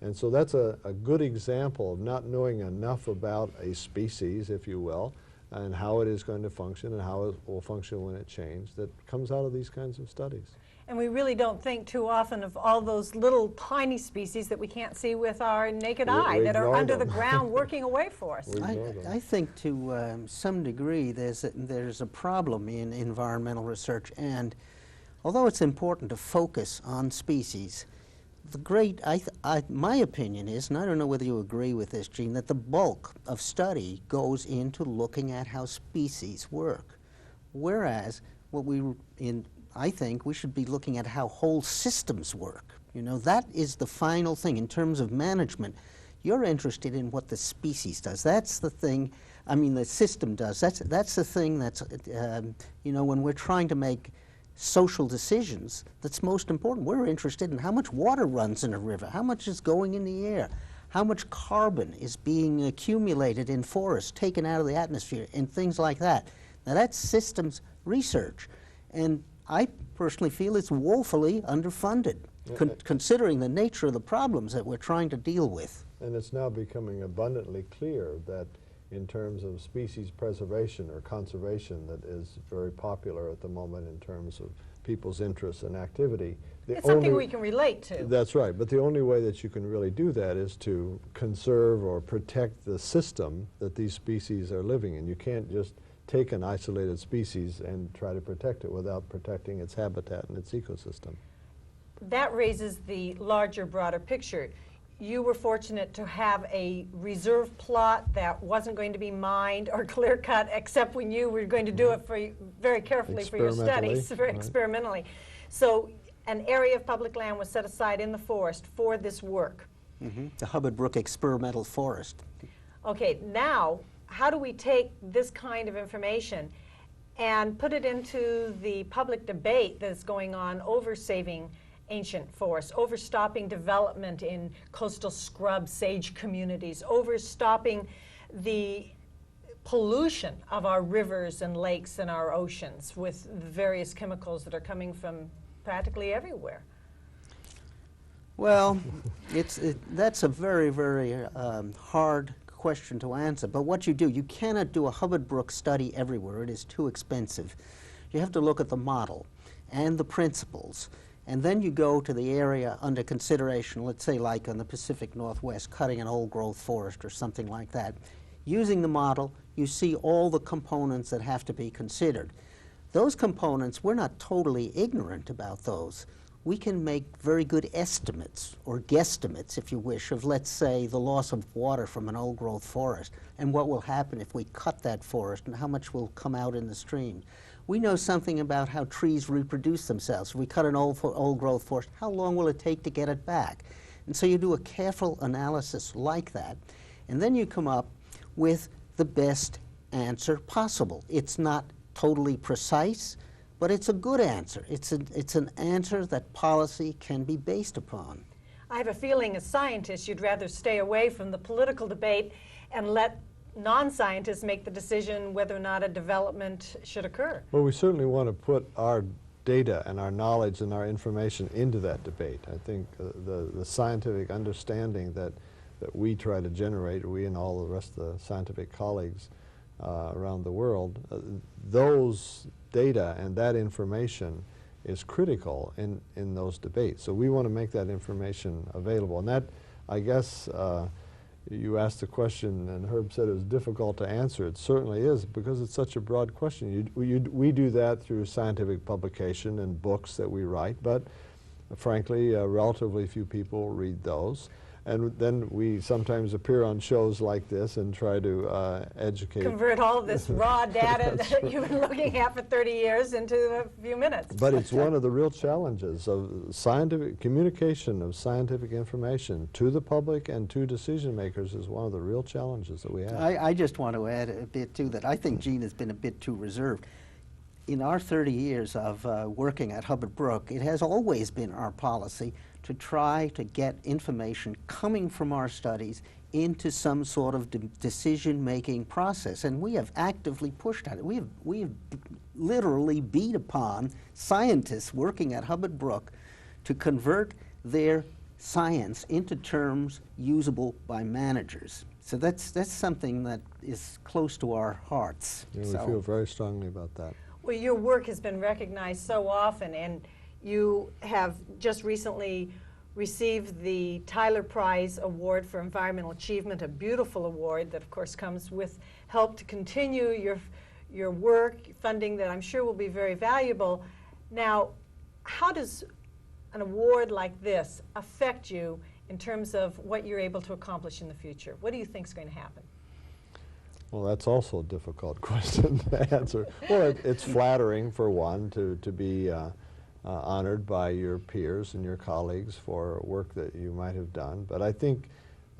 And so that's a good example of not knowing enough about a species, if you will, and how it is going to function and how it will function when it changes, that comes out of these kinds of studies. And we really don't think too often of all those little tiny species that we can't see with our naked eye that are under the ground working away for us. I think to some degree there's a problem in environmental research, and although it's important to focus on species, my opinion is, and I don't know whether you agree with this, Gene, that the bulk of study goes into looking at how species work, whereas I think we should be looking at how whole systems work. You know, that is the final thing in terms of management. You're interested in what the species does. That's the thing, I mean, the system does. That's the thing that's, you know, when we're trying to make social decisions, that's most important. We're interested in how much water runs in a river, how much is going in the air, how much carbon is being accumulated in forests, taken out of the atmosphere, and things like that. Now that's systems research, and I personally feel it's woefully underfunded, considering the nature of the problems that we're trying to deal with. And it's now becoming abundantly clear that in terms of species preservation or conservation that is very popular at the moment in terms of people's interests and activity. It's something we can relate to. That's right, but the only way that you can really do that is to conserve or protect the system that these species are living in. You can't just take an isolated species and try to protect it without protecting its habitat and its ecosystem. That raises the larger, broader picture. You were fortunate to have a reserve plot that wasn't going to be mined or clear cut, except when you were going to do it for very carefully for your studies, very experimentally. So an area of public land was set aside in the forest for this work. The Hubbard Brook Experimental Forest. Okay, now how do we take this kind of information and put it into the public debate that's going on over saving ancient forests, over stopping development in coastal scrub sage communities, over stopping the pollution of our rivers and lakes and our oceans with the various chemicals that are coming from practically everywhere? Well, that's a very, very hard question to answer. But what you do, you cannot do a Hubbard Brook study everywhere. It is too expensive. You have to look at the model and the principles. And then you go to the area under consideration, let's say like on the Pacific Northwest, cutting an old-growth forest or something like that. Using the model, you see all the components that have to be considered. Those components, we're not totally ignorant about those. We can make very good estimates, or guesstimates, if you wish, of, let's say, the loss of water from an old-growth forest, and what will happen if we cut that forest, and how much will come out in the stream. We know something about how trees reproduce themselves. If we cut an old-growth forest, how long will it take to get it back? And so you do a careful analysis like that, and then you come up with the best answer possible. It's not totally precise, but it's a good answer. It's an answer that policy can be based upon. I have a feeling as scientists you'd rather stay away from the political debate and let non-scientists make the decision whether or not a development should occur. Well, we certainly want to put our data and our knowledge and our information into that debate. I think the scientific understanding that we try to generate, we and all the rest of the scientific colleagues around the world, those data and that information is critical in those debates. So we want to make that information available. And that, I guess, you asked the question and Herb said it was difficult to answer. It certainly is, because it's such a broad question. We do that through scientific publication and books that we write, but frankly, relatively few people read those. And then we sometimes appear on shows like this and try to educate. Convert all of this raw data that right. you've been looking at for 30 years into a few minutes. But it's one of the real challenges of scientific communication of scientific information to the public and to decision makers is one of the real challenges that we have. I just want to add a bit too that I think Gene has been a bit too reserved. In our 30 years of working at Hubbard Brook, it has always been our policy to try to get information coming from our studies into some sort of decision-making process, and we have actively pushed at it. We have literally beat upon scientists working at Hubbard Brook to convert their science into terms usable by managers. So that's something that is close to our hearts. Yeah, we feel very strongly about that. Well, your work has been recognized so often, and you have just recently received the Tyler Prize Award for Environmental Achievement, a beautiful award that, of course, comes with help to continue your work, funding that I'm sure will be very valuable. Now, how does an award like this affect you in terms of what you're able to accomplish in the future? What do you think is going to happen? Well, that's also a difficult question to answer. Well, it's flattering, for one, to be honored by your peers and your colleagues for work that you might have done. But I think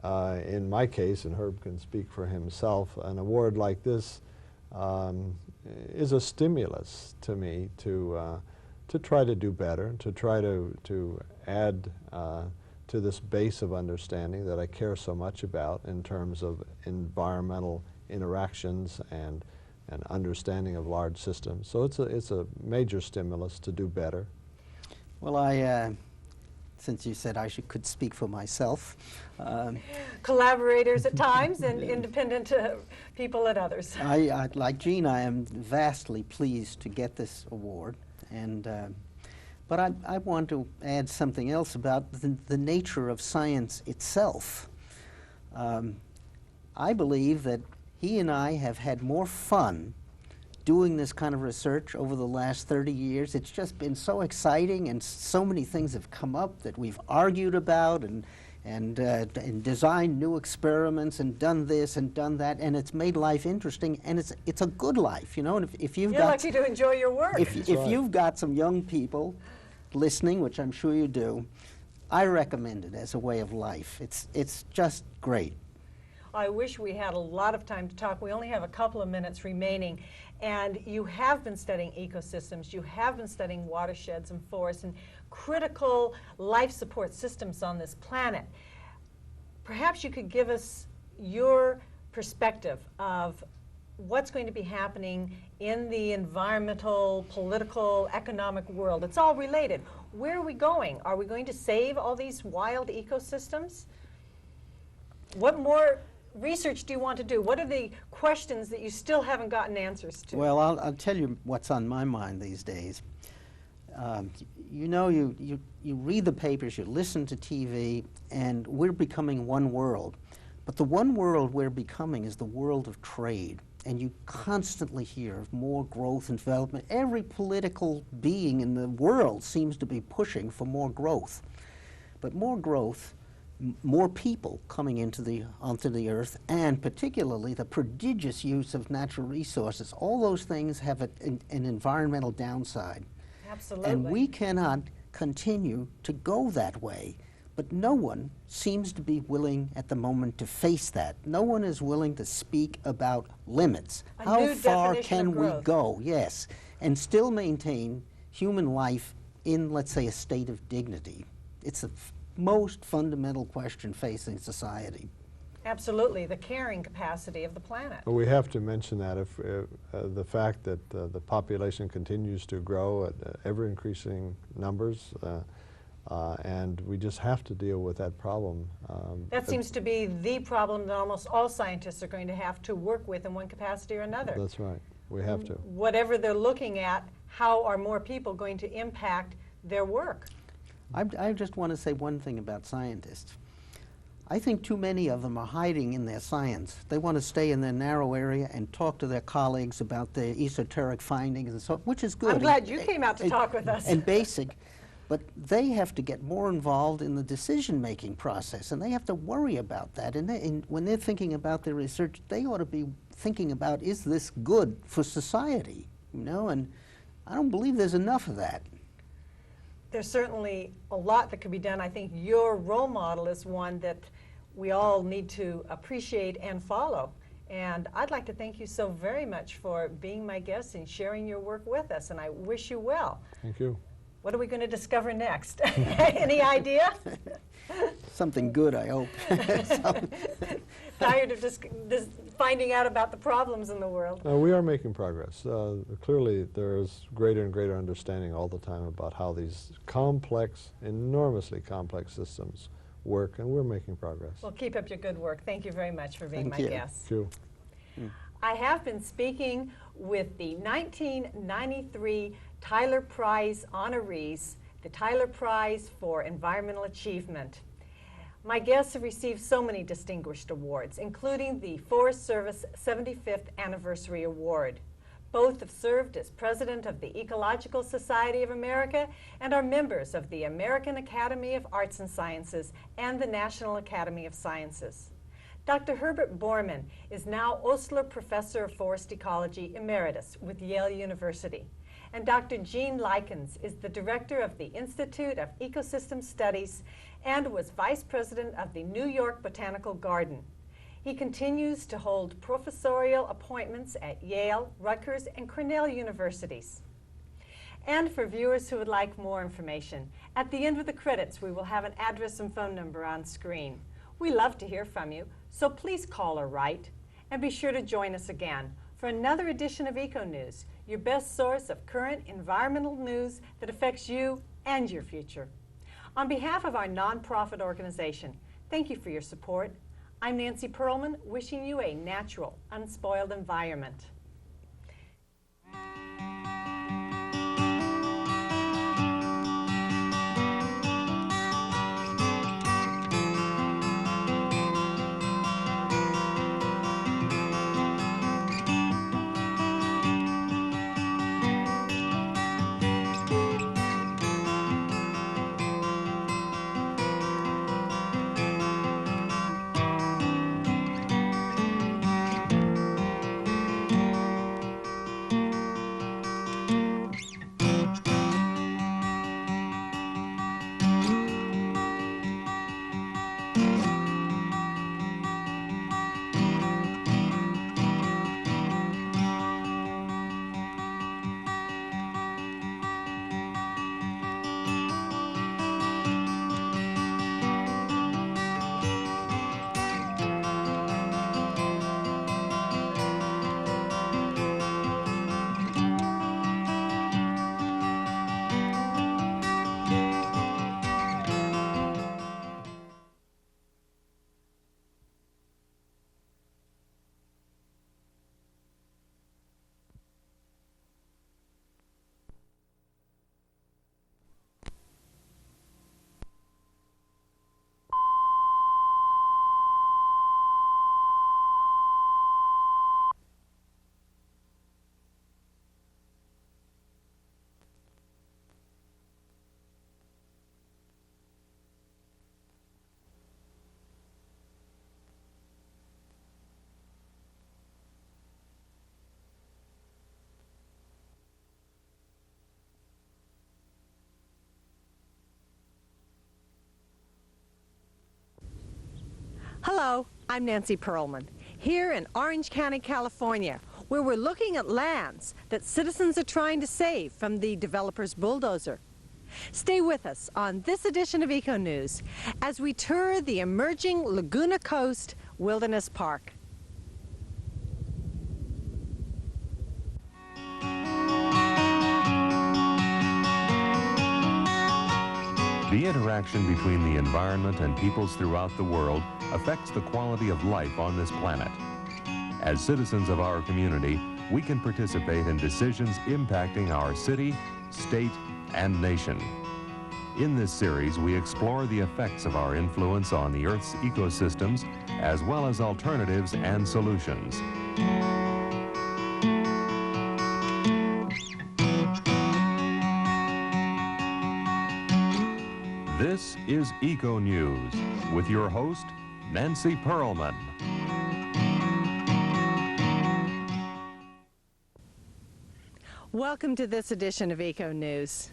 in my case, and Herb can speak for himself, an award like this is a stimulus to me to try to do better, to try to add to this base of understanding that I care so much about in terms of environmental interactions and understanding of large systems. So it's a major stimulus to do better. Well, since you said I could speak for myself. Collaborators at times and independent people at others. Like Gene, I am vastly pleased to get this award. And, but I want to add something else about the nature of science itself. I believe that he and I have had more fun doing this kind of research over the last 30 years. It's just been so exciting, and so many things have come up that we've argued about and designed new experiments and done this and done that, and it's made life interesting, and it's a good life, you know. And if you've You're got lucky to enjoy your work. if you've got some young people listening, which I'm sure you do, I recommend it as a way of life. It's just great. I wish we had a lot of time to talk. We only have a couple of minutes remaining. And you have been studying ecosystems. You have been studying watersheds and forests and critical life support systems on this planet. Perhaps you could give us your perspective of what's going to be happening in the environmental, political, economic world. It's all related. Where are we going? Are we going to save all these wild ecosystems? What more research do you want to do? What are the questions that you still haven't gotten answers to? Well, I'll tell you what's on my mind these days. You know, you read the papers, you listen to TV, and we're becoming one world. But the one world we're becoming is the world of trade. And you constantly hear of more growth and development. Every political being in the world seems to be pushing for more growth. But more growth, more people coming onto the earth, and particularly the prodigious use of natural resources, all those things have an environmental downside. Absolutely. And we cannot continue to go that way. But no one seems to be willing at the moment to face that. No one is willing to speak about limits. How far can we go, yes, and still maintain human life in, let's say, a state of dignity? It's the most fundamental question facing society. Absolutely, the carrying capacity of the planet. Well, we have to mention that if the fact that the population continues to grow at ever-increasing numbers, and we just have to deal with that problem. That seems to be the problem that almost all scientists are going to have to work with in one capacity or another. That's right. We have to. Whatever they're looking at, how are more people going to impact their work? I just want to say one thing about scientists. I think too many of them are hiding in their science. They want to stay in their narrow area and talk to their colleagues about their esoteric findings and so, which is good. I'm glad you came out to talk with us. And basic, but they have to get more involved in the decision-making process, and they have to worry about that. And when they're thinking about their research, they ought to be thinking about, is this good for society? You know, and I don't believe there's enough of that. There's certainly a lot that could be done. I think your role model is one that we all need to appreciate and follow. And I'd like to thank you so very much for being my guest and sharing your work with us, and I wish you well. Thank you. What are we going to discover next? Any idea? Something good, I hope. Tired of just finding out about the problems in the world. We are making progress. Clearly, there is greater and greater understanding all the time about how these complex, enormously complex systems work, and we're making progress. Well, keep up your good work. Thank you very much for being Thank my you. guest. Thank you. I have been speaking with the 1993 Tyler Prize honorees, the Tyler Prize for Environmental Achievement. My guests have received so many distinguished awards, including the Forest Service 75th Anniversary Award. Both have served as president of the Ecological Society of America and are members of the American Academy of Arts and Sciences and the National Academy of Sciences. Dr. Herbert Borman is now Osler Professor of Forest Ecology Emeritus with Yale University. And Dr. Gene Likens is the director of the Institute of Ecosystem Studies and was vice president of the New York Botanical Garden. He continues to hold professorial appointments at Yale, Rutgers, and Cornell universities. And for viewers who would like more information, at the end of the credits we will have an address and phone number on screen. We love to hear from you, so please call or write. And be sure to join us again for another edition of Eco News, your best source of current environmental news that affects you and your future. On behalf of our nonprofit organization, thank you for your support. I'm Nancy Perlman, wishing you a natural, unspoiled environment. Hello, I'm Nancy Perlman, here in Orange County, California, where we're looking at lands that citizens are trying to save from the developer's bulldozer. Stay with us on this edition of Eco News as we tour the emerging Laguna Coast Wilderness Park. The interaction between the environment and peoples throughout the world affects the quality of life on this planet. As citizens of our community, we can participate in decisions impacting our city, state, and nation. In this series, we explore the effects of our influence on the Earth's ecosystems, as well as alternatives and solutions. This is Eco News with your host, Nancy Pearlman. Welcome to this edition of Eco News.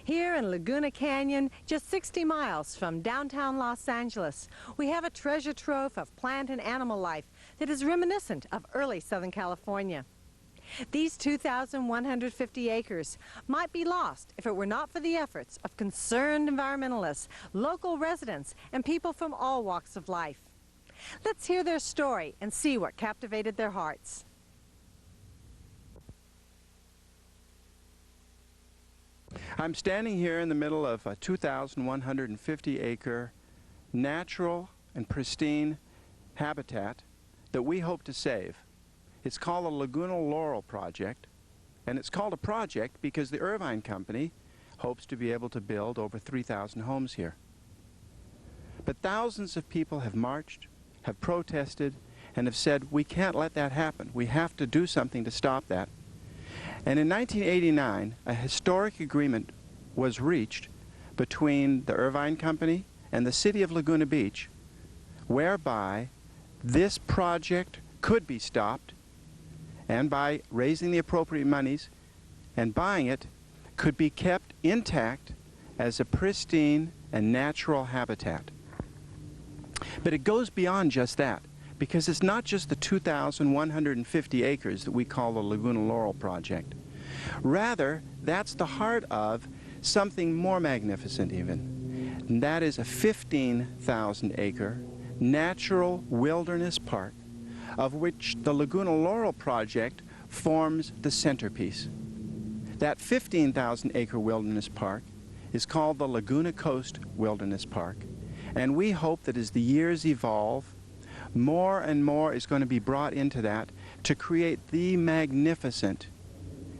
Here in Laguna Canyon, just 60 miles from downtown Los Angeles, we have a treasure trove of plant and animal life that is reminiscent of early Southern California. These 2,150 acres might be lost if it were not for the efforts of concerned environmentalists, local residents, and people from all walks of life. Let's hear their story and see what captivated their hearts. I'm standing here in the middle of a 2,150-acre natural and pristine habitat that we hope to save. It's called the Laguna Laurel Project, and it's called a project because the Irvine Company hopes to be able to build over 3,000 homes here. But thousands of people have marched, have protested, and have said, we can't let that happen. We have to do something to stop that. And in 1989, a historic agreement was reached between the Irvine Company and the city of Laguna Beach, whereby this project could be stopped, and by raising the appropriate monies and buying it, could be kept intact as a pristine and natural habitat. But it goes beyond just that, because it's not just the 2,150 acres that we call the Laguna Laurel Project. Rather, that's the heart of something more magnificent even, and that is a 15,000-acre natural wilderness park, of which the Laguna Laurel Project forms the centerpiece. That 15,000-acre wilderness park is called the Laguna Coast Wilderness Park, and we hope that as the years evolve, more and more is going to be brought into that to create the magnificent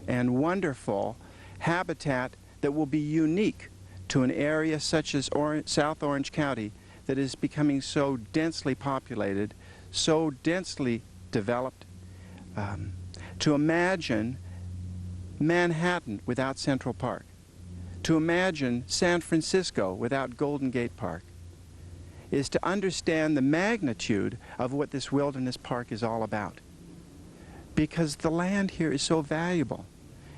and wonderful habitat that will be unique to an area such as South Orange County that is becoming so densely populated, so densely developed. To imagine Manhattan without Central Park, to imagine San Francisco without Golden Gate Park, is to understand the magnitude of what this wilderness park is all about. Because the land here is so valuable.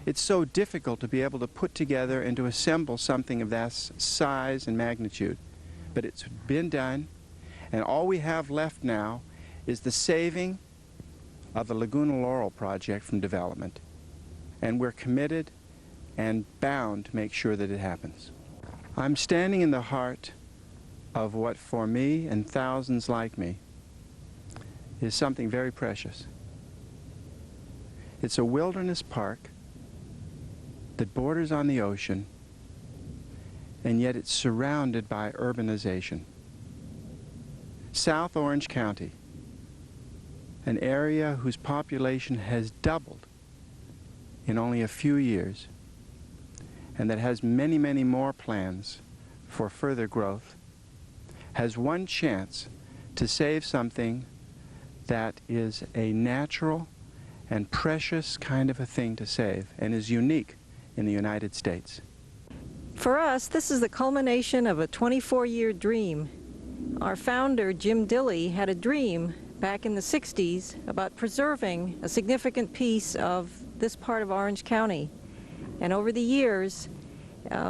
It's so difficult to be able to put together and to assemble something of that size and magnitude. But it's been done, and all we have left now is the saving of the Laguna Laurel Project from development. And we're committed and bound to make sure that it happens. I'm standing in the heart of what for me and thousands like me is something very precious. It's a wilderness park that borders on the ocean, and yet it's surrounded by urbanization. South Orange County, an area whose population has doubled in only a few years, and that has many, many more plans for further growth, has one chance to save something that is a natural and precious kind of a thing to save, and is unique in the United States. For us, this is the culmination of a 24-year dream. Our founder, Jim Dilley, had a dream back in the 60s about preserving a significant piece of this part of Orange County. And over the years,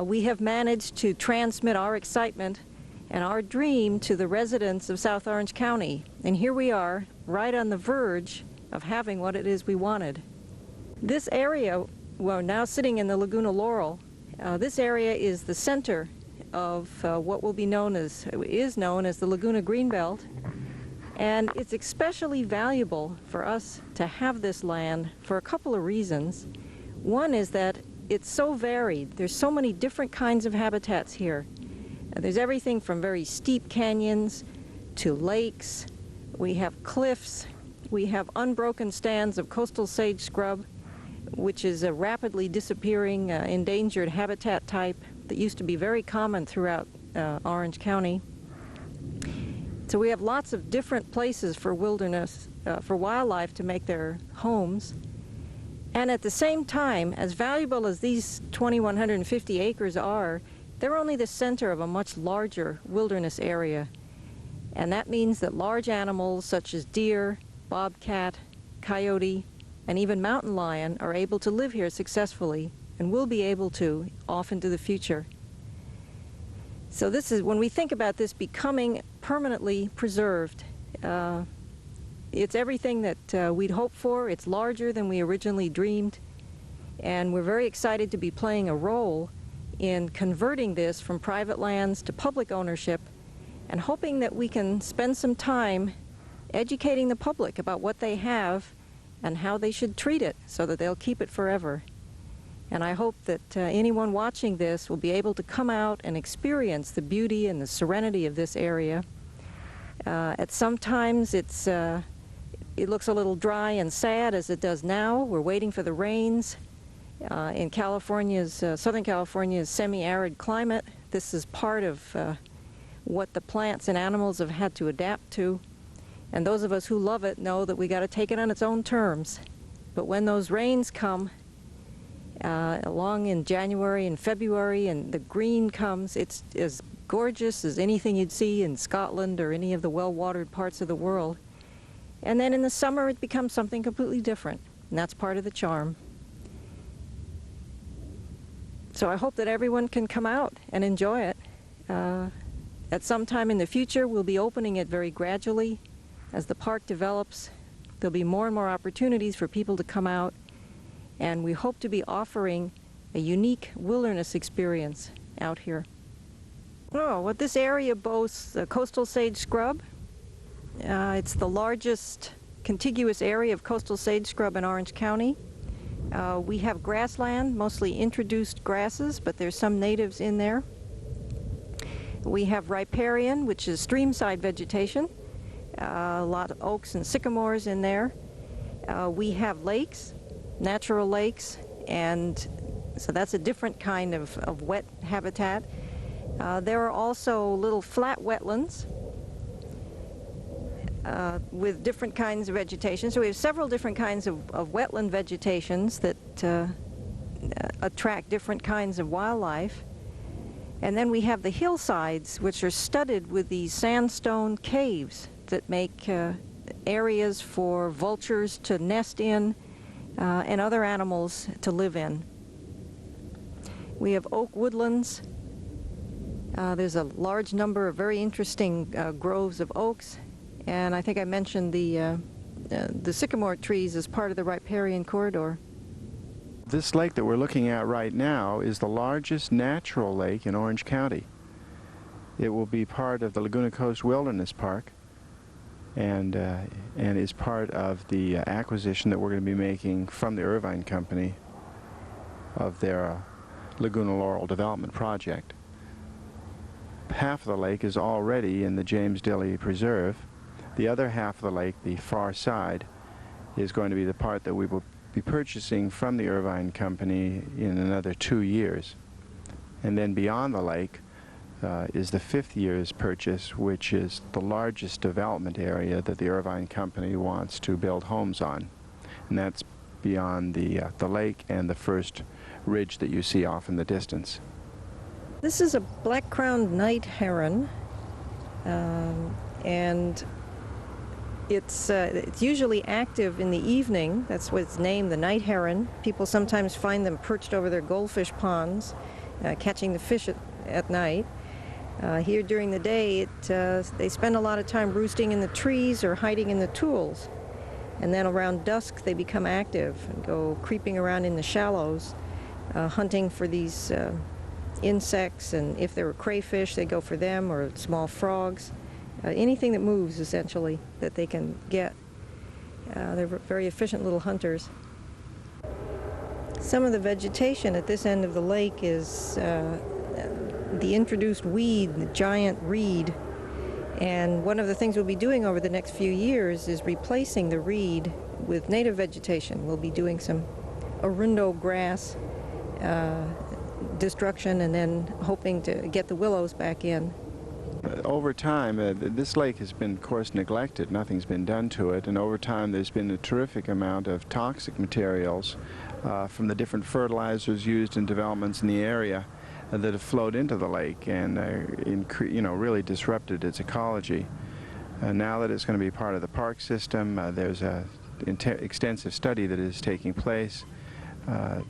we have managed to transmit our excitement and our dream to the residents of South Orange County. And here we are, right on the verge of having what it is we wanted. This area, we're now sitting in the Laguna Laurel. This area is the center of what will be known as, is known as the Laguna Greenbelt. And it's especially valuable for us to have this land for a couple of reasons. One is that it's so varied. There's so many different kinds of habitats here. There's everything from very steep canyons to lakes. We have cliffs. We have unbroken stands of coastal sage scrub, which is a rapidly disappearing endangered habitat type that used to be very common throughout Orange County. So we have lots of different places for wilderness, for wildlife to make their homes. And at the same time, as valuable as these 2,150 acres are, they're only the center of a much larger wilderness area. And that means that large animals such as deer, bobcat, coyote, and even mountain lion are able to live here successfully and will be able to off into the future. So this is, when we think about this becoming permanently preserved, it's everything that we'd hoped for. It's larger than we originally dreamed, and we're very excited to be playing a role in converting this from private lands to public ownership, and hoping that we can spend some time educating the public about what they have and how they should treat it so that they'll keep it forever. And I hope that anyone watching this will be able to come out and experience the beauty and the serenity of this area. At some times it looks a little dry and sad, as it does now. We're waiting for the rains. In California's, Southern California's semi-arid climate, this is part of what the plants and animals have had to adapt to. And those of us who love it know that we got to take it on its own terms. But when those rains come along in January and February and the green comes, it's as gorgeous as anything you'd see in Scotland or any of the well-watered parts of the world. And then in the summer it becomes something completely different, and that's part of the charm. So I hope that everyone can come out and enjoy it. At some time in the future we'll be opening it very gradually. As the park develops, there'll be more and more opportunities for people to come out, and we hope to be offering a unique wilderness experience out here. Oh, what this area boasts, coastal sage scrub. It's the largest contiguous area of coastal sage scrub in Orange County. We have grassland, mostly introduced grasses, but there's some natives in there. We have riparian, which is streamside vegetation. A lot of oaks and sycamores in there. We have lakes, natural lakes, and so that's a different kind of wet habitat. There are also little flat wetlands with different kinds of vegetation. So we have several different kinds of wetland vegetations that attract different kinds of wildlife. And then we have the hillsides, which are studded with these sandstone caves that make areas for vultures to nest in and other animals to live in. We have oak woodlands. There's a large number of very interesting groves of oaks, and I think I mentioned the sycamore trees as part of the riparian corridor. This lake that we're looking at right now is the largest natural lake in Orange County. It will be part of the Laguna Coast Wilderness Park, and is part of the acquisition that we're going to be making from the Irvine Company of their Laguna Laurel development project. Half of the lake is already in the James Dilley Preserve. The other half of the lake, the far side, is going to be the part that we will be purchasing from the Irvine Company in another 2 years. And then beyond the lake is the 5th year's purchase, which is the largest development area that the Irvine Company wants to build homes on. And that's beyond the lake and the first ridge that you see off in the distance. This is a black-crowned night heron, and it's usually active in the evening. That's what it's named, the night heron. People sometimes find them perched over their goldfish ponds, catching the fish at night. Here during the day, they spend a lot of time roosting in the trees or hiding in the tules. And then around dusk, they become active and go creeping around in the shallows, hunting for these insects, and if there were crayfish, they go for them, or small frogs. anything that moves, essentially, that they can get. They're very efficient little hunters. Some of the vegetation at this end of the lake is the introduced weed, the giant reed. And one of the things we'll be doing over the next few years is replacing the reed with native vegetation. We'll be doing some arundo grass destruction and then hoping to get the willows back in. Over time, this lake has been, of course, neglected. Nothing's been done to it, and over time there's been a terrific amount of toxic materials from the different fertilizers used in developments in the area that have flowed into the lake and really disrupted its ecology. Now that it's going to be part of the park system, there's an extensive study that is taking place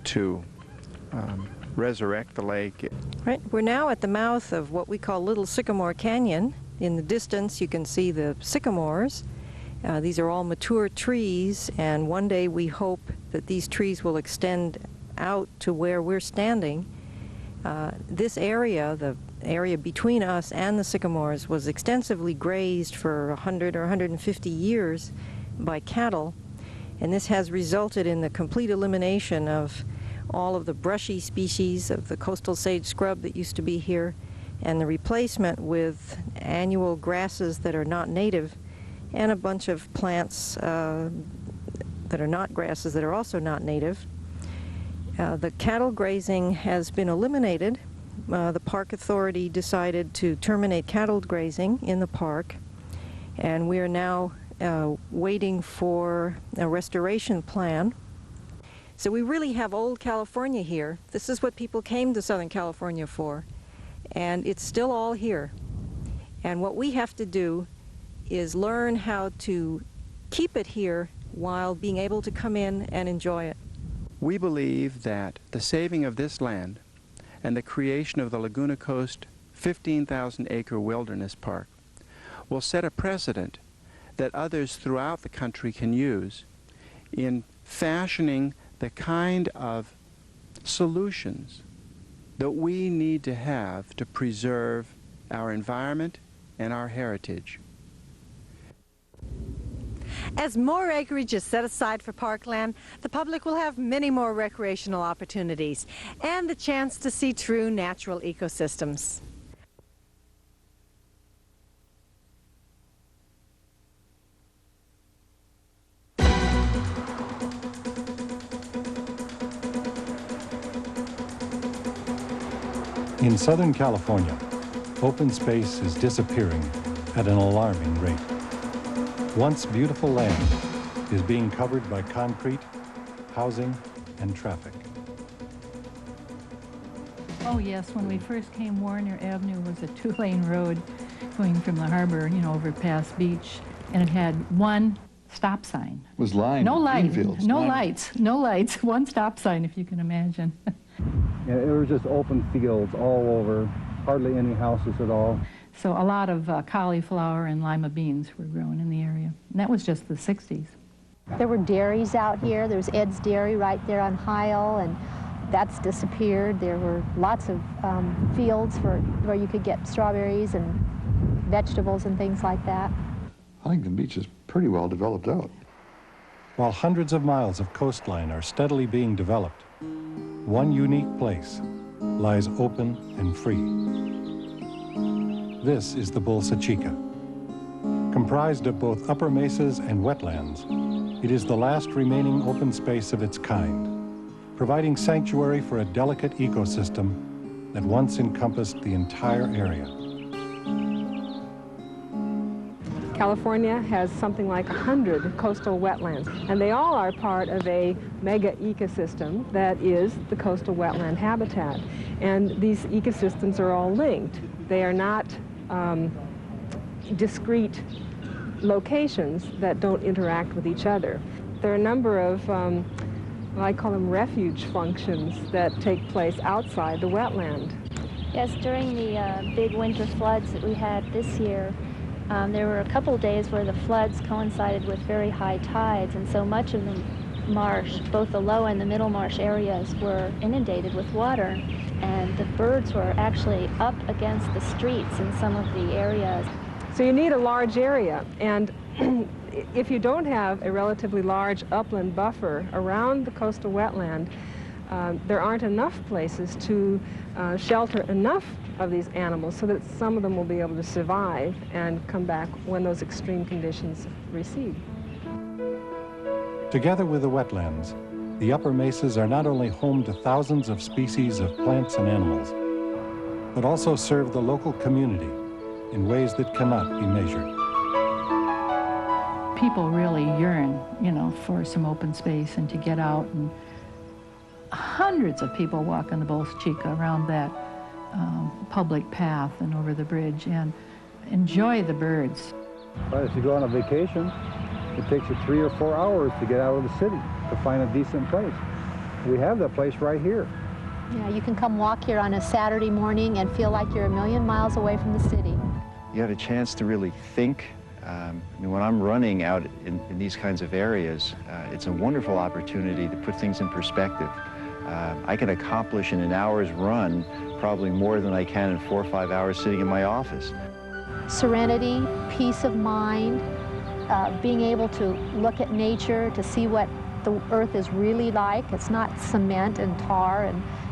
to resurrect the lake. Right, we're now at the mouth of what we call Little Sycamore Canyon. In the distance you can see the sycamores. These are all mature trees, and one day we hope that these trees will extend out to where we're standing. This area, the area between us and the sycamores, was extensively grazed for 100 or 150 years by cattle, and this has resulted in the complete elimination of all of the brushy species of the coastal sage scrub that used to be here, and the replacement with annual grasses that are not native, and a bunch of plants that are not grasses that are also not native. The cattle grazing has been eliminated. The park authority decided to terminate cattle grazing in the park, and we are now waiting for a restoration plan. So we really have old California here. This is what people came to Southern California for, and it's still all here. And what we have to do is learn how to keep it here while being able to come in and enjoy it. We believe that the saving of this land and the creation of the Laguna Coast 15,000-acre wilderness park will set a precedent that others throughout the country can use in fashioning the kind of solutions that we need to have to preserve our environment and our heritage. As more acreage is set aside for parkland, the public will have many more recreational opportunities and the chance to see true natural ecosystems. In Southern California, open space is disappearing at an alarming rate. Once beautiful land is being covered by concrete, housing, and traffic. Oh yes, when we first came, Warner Avenue was a two-lane road going from the harbor, over past Beach, and it had one stop sign. It was lined. No light, fields, no lights, one stop sign, if you can imagine. Yeah, it was just open fields all over, hardly any houses at all. So a lot of cauliflower and lima beans were grown in the area. And that was just the 60s. There were dairies out here. There was Ed's Dairy right there on Heil, and that's disappeared. There were lots of fields where you could get strawberries and vegetables and things like that. Huntington Beach is pretty well developed out. While hundreds of miles of coastline are steadily being developed, one unique place lies open and free. This is the Bolsa Chica. Comprised of both upper mesas and wetlands, it is the last remaining open space of its kind, providing sanctuary for a delicate ecosystem that once encompassed the entire area. California has something like 100 coastal wetlands, and they all are part of a mega ecosystem that is the coastal wetland habitat. And these ecosystems are all linked. They are not discrete locations that don't interact with each other. There are a number of, I call them refuge functions that take place outside the wetland. Yes, during the big winter floods that we had this year, there were a couple days where the floods coincided with very high tides, and so much of the marsh, both the low and the middle marsh areas, were inundated with water, and the birds were actually up against the streets in some of the areas. So you need a large area, and if you don't have a relatively large upland buffer around the coastal wetland, there aren't enough places to shelter enough of these animals so that some of them will be able to survive and come back when those extreme conditions recede. Together with the wetlands, the upper mesas are not only home to thousands of species of plants and animals, but also serve the local community in ways that cannot be measured. People really yearn, for some open space and to get out, and hundreds of people walk on the Bolsa Chica around that public path and over the bridge and enjoy the birds. But if you go on a vacation, it takes you 3 or 4 hours to get out of the city to find a decent place. We have that place right here. Yeah, you can come walk here on a Saturday morning and feel like you're a million miles away from the city. You have a chance to really think. When I'm running out in these kinds of areas, it's a wonderful opportunity to put things in perspective. I can accomplish in an hour's run probably more than I can in 4 or 5 hours sitting in my office. Serenity, peace of mind, being able to look at nature, to see what the earth is really like. It's not cement and tar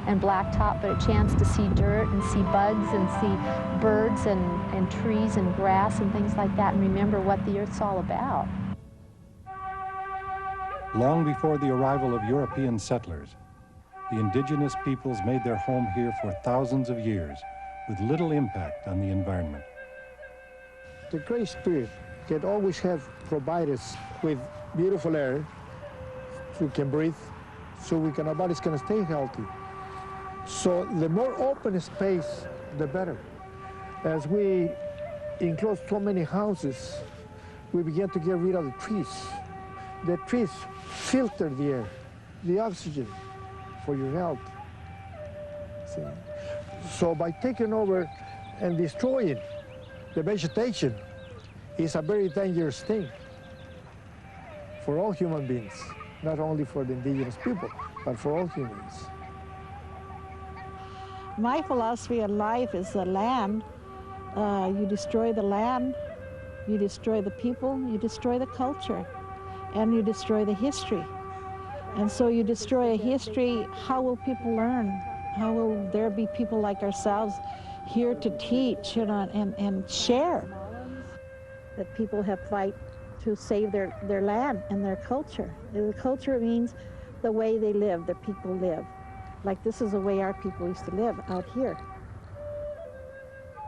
and blacktop, but a chance to see dirt and see bugs and see birds and trees and grass and things like that, and remember what the earth's all about. Long before the arrival of European settlers, the indigenous peoples made their home here for thousands of years with little impact on the environment. The Great Spirit can always have provided us with beautiful air so we can breathe, so our body's can stay healthy. So the more open space, the better. As we enclose so many houses, we begin to get rid of the trees. The trees filter the air, the oxygen for your health. See? So by taking over and destroying the vegetation is a very dangerous thing for all human beings, not only for the indigenous people, but for all humans. My philosophy of life is the land. You destroy the land, you destroy the people, you destroy the culture, and you destroy the history. And so you destroy a history, how will people learn? How will there be people like ourselves here to teach, and share? That people have fight to save their land and their culture. The culture means the way they live, the people live. Like this is the way our people used to live out here.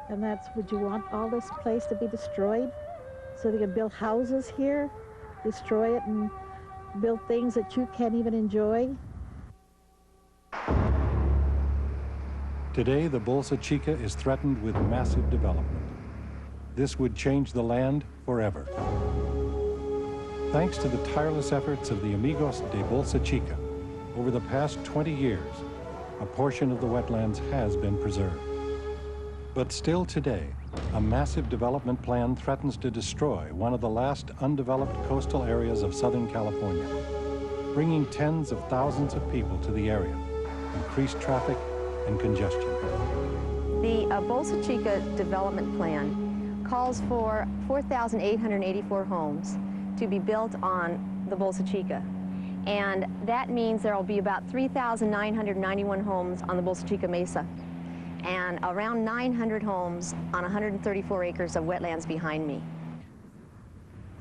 And would you want all this place to be destroyed so they can build houses here, destroy it and build things that you can't even enjoy? Today, the Bolsa Chica is threatened with massive development. This would change the land forever. Thanks to the tireless efforts of the Amigos de Bolsa Chica, over the past 20 years, a portion of the wetlands has been preserved. But still today, a massive development plan threatens to destroy one of the last undeveloped coastal areas of Southern California, bringing tens of thousands of people to the area, increased traffic and congestion. The Bolsa Chica development plan calls for 4,884 homes to be built on the Bolsa Chica. And that means there will be about 3,991 homes on the Bolsa Chica Mesa and around 900 homes on 134 acres of wetlands behind me.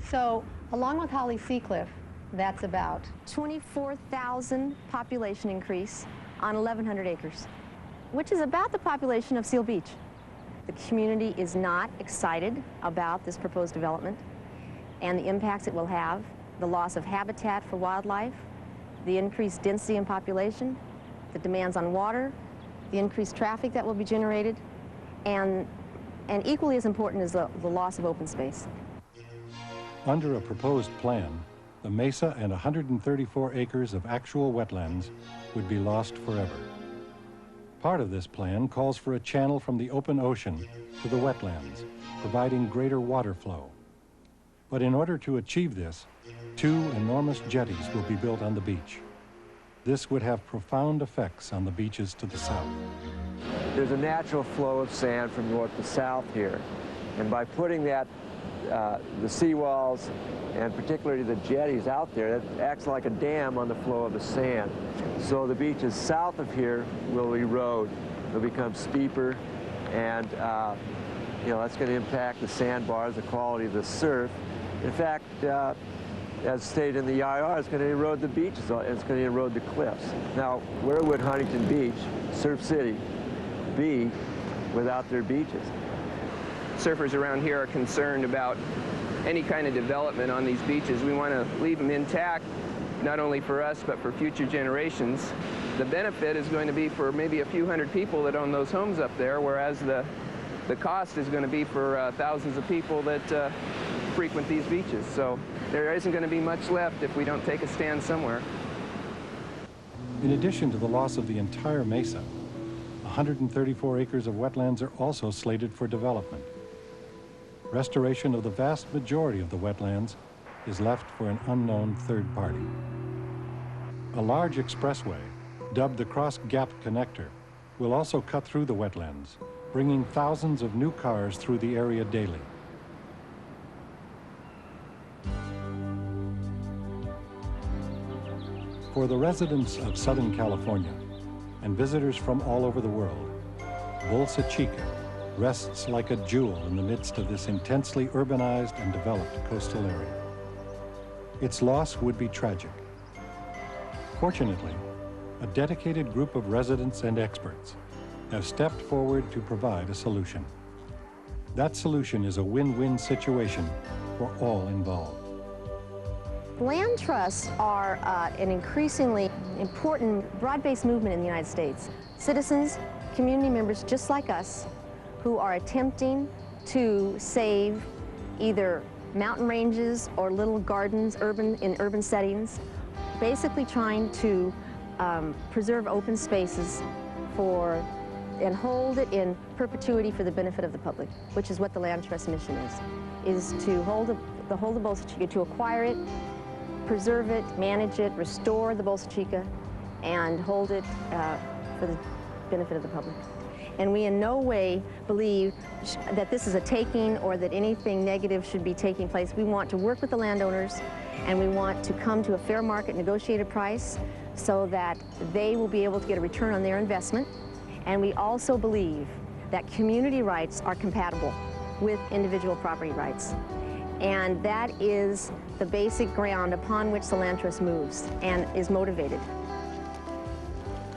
So along with Holly Seacliff, that's about 24,000 population increase on 1,100 acres, which is about the population of Seal Beach. The community is not excited about this proposed development and the impacts it will have, the loss of habitat for wildlife, the increased density in population, the demands on water, the increased traffic that will be generated, and equally as important is the loss of open space. Under a proposed plan, the mesa and 134 acres of actual wetlands would be lost forever. Part of this plan calls for a channel from the open ocean to the wetlands, providing greater water flow. But in order to achieve this, 2 enormous jetties will be built on the beach. This would have profound effects on the beaches to the south. There's a natural flow of sand from north to south here. And by putting that, the seawalls and particularly the jetties out there, it acts like a dam on the flow of the sand. So the beaches south of here will erode. They'll become steeper, and that's going to impact the sandbars, the quality of the surf. In fact, as stated in the EIR, it's going to erode the beaches, it's going to erode the cliffs. Now, where would Huntington Beach, Surf City, be without their beaches? Surfers around here are concerned about any kind of development on these beaches. We want to leave them intact, not only for us, but for future generations. The benefit is going to be for maybe a few hundred people that own those homes up there, whereas the cost is going to be for thousands of people that frequent these beaches. So there isn't going to be much left if we don't take a stand somewhere. In addition to the loss of the entire mesa, 134 acres of wetlands are also slated for development. Restoration of the vast majority of the wetlands is left for an unknown third party. A large expressway, dubbed the Cross Gap Connector, will also cut through the wetlands, bringing thousands of new cars through the area daily. For the residents of Southern California and visitors from all over the world, Bolsa Chica rests like a jewel in the midst of this intensely urbanized and developed coastal area. Its loss would be tragic. Fortunately, a dedicated group of residents and experts have stepped forward to provide a solution. That solution is a win-win situation for all involved. Land trusts are an increasingly important broad-based movement in the United States. Citizens, community members just like us, who are attempting to save either mountain ranges or little gardens in urban settings, basically trying to preserve open spaces and hold it in perpetuity for the benefit of the public, which is what the Land Trust mission is to hold the Bolsa Chica, to acquire it, preserve it, manage it, restore the Bolsa Chica, and hold it for the benefit of the public. And we in no way believe that this is a taking or that anything negative should be taking place. We want to work with the landowners, and we want to come to a fair market negotiated price so that they will be able to get a return on their investment. And we also believe that community rights are compatible with individual property rights. And that is the basic ground upon which the Land Trust moves and is motivated.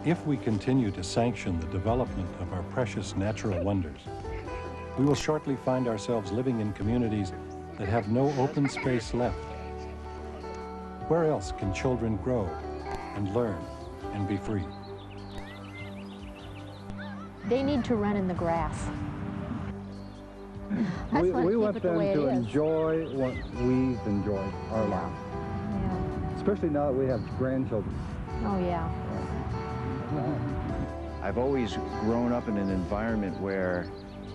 If we continue to sanction the development of our precious natural wonders, we will shortly find ourselves living in communities that have no open space left. Where else can children grow and learn and be free? They need to run in the grass. We want them to enjoy what we've enjoyed our lives. Yeah. Especially now that we have grandchildren. Oh, yeah. I've always grown up in an environment where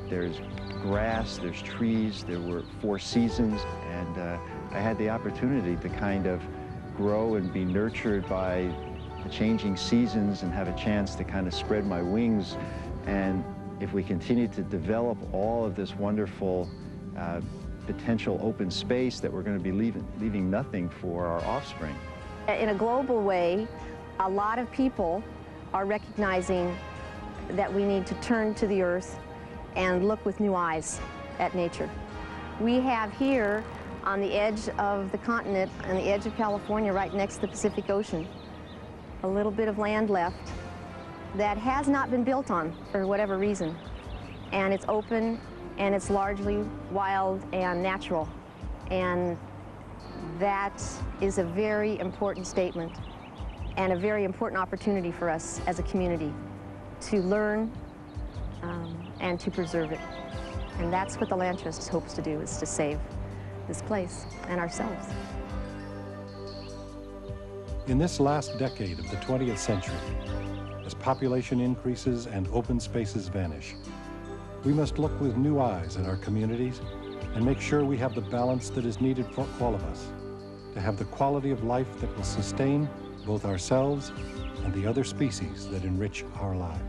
there's grass, there's trees, there were 4 seasons, and I had the opportunity to kind of grow and be nurtured by the changing seasons and have a chance to kind of spread my wings. And if we continue to develop all of this wonderful potential open space, that we're going to be leaving nothing for our offspring. In a global way, a lot of people are recognizing that we need to turn to the earth and look with new eyes at nature. We have here on the edge of the continent, on the edge of California, right next to the Pacific Ocean, a little bit of land left that has not been built on for whatever reason. And it's open and it's largely wild and natural. And that is a very important statement and a very important opportunity for us as a community to learn and to preserve it. And that's what the Land Trust hopes to do, is to save this place and ourselves. In this last decade of the 20th century, as population increases and open spaces vanish, we must look with new eyes at our communities and make sure we have the balance that is needed for all of us, to have the quality of life that will sustain both ourselves and the other species that enrich our lives.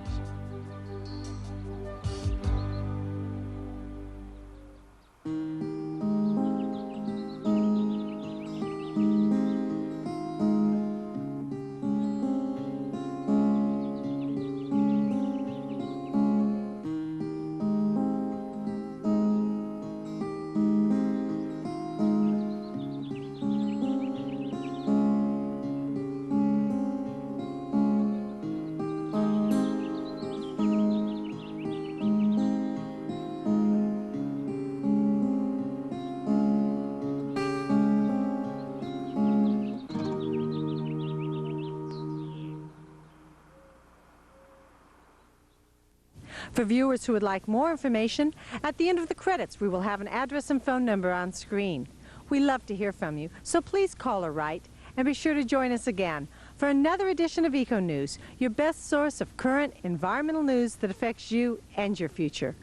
For viewers who would like more information, at the end of the credits we will have an address and phone number on screen. We love to hear from you, so please call or write, and be sure to join us again for another edition of Eco News, your best source of current environmental news that affects you and your future.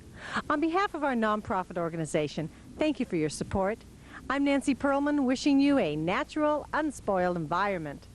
On behalf of our nonprofit organization, thank you for your support. I'm Nancy Perlman, wishing you a natural, unspoiled environment.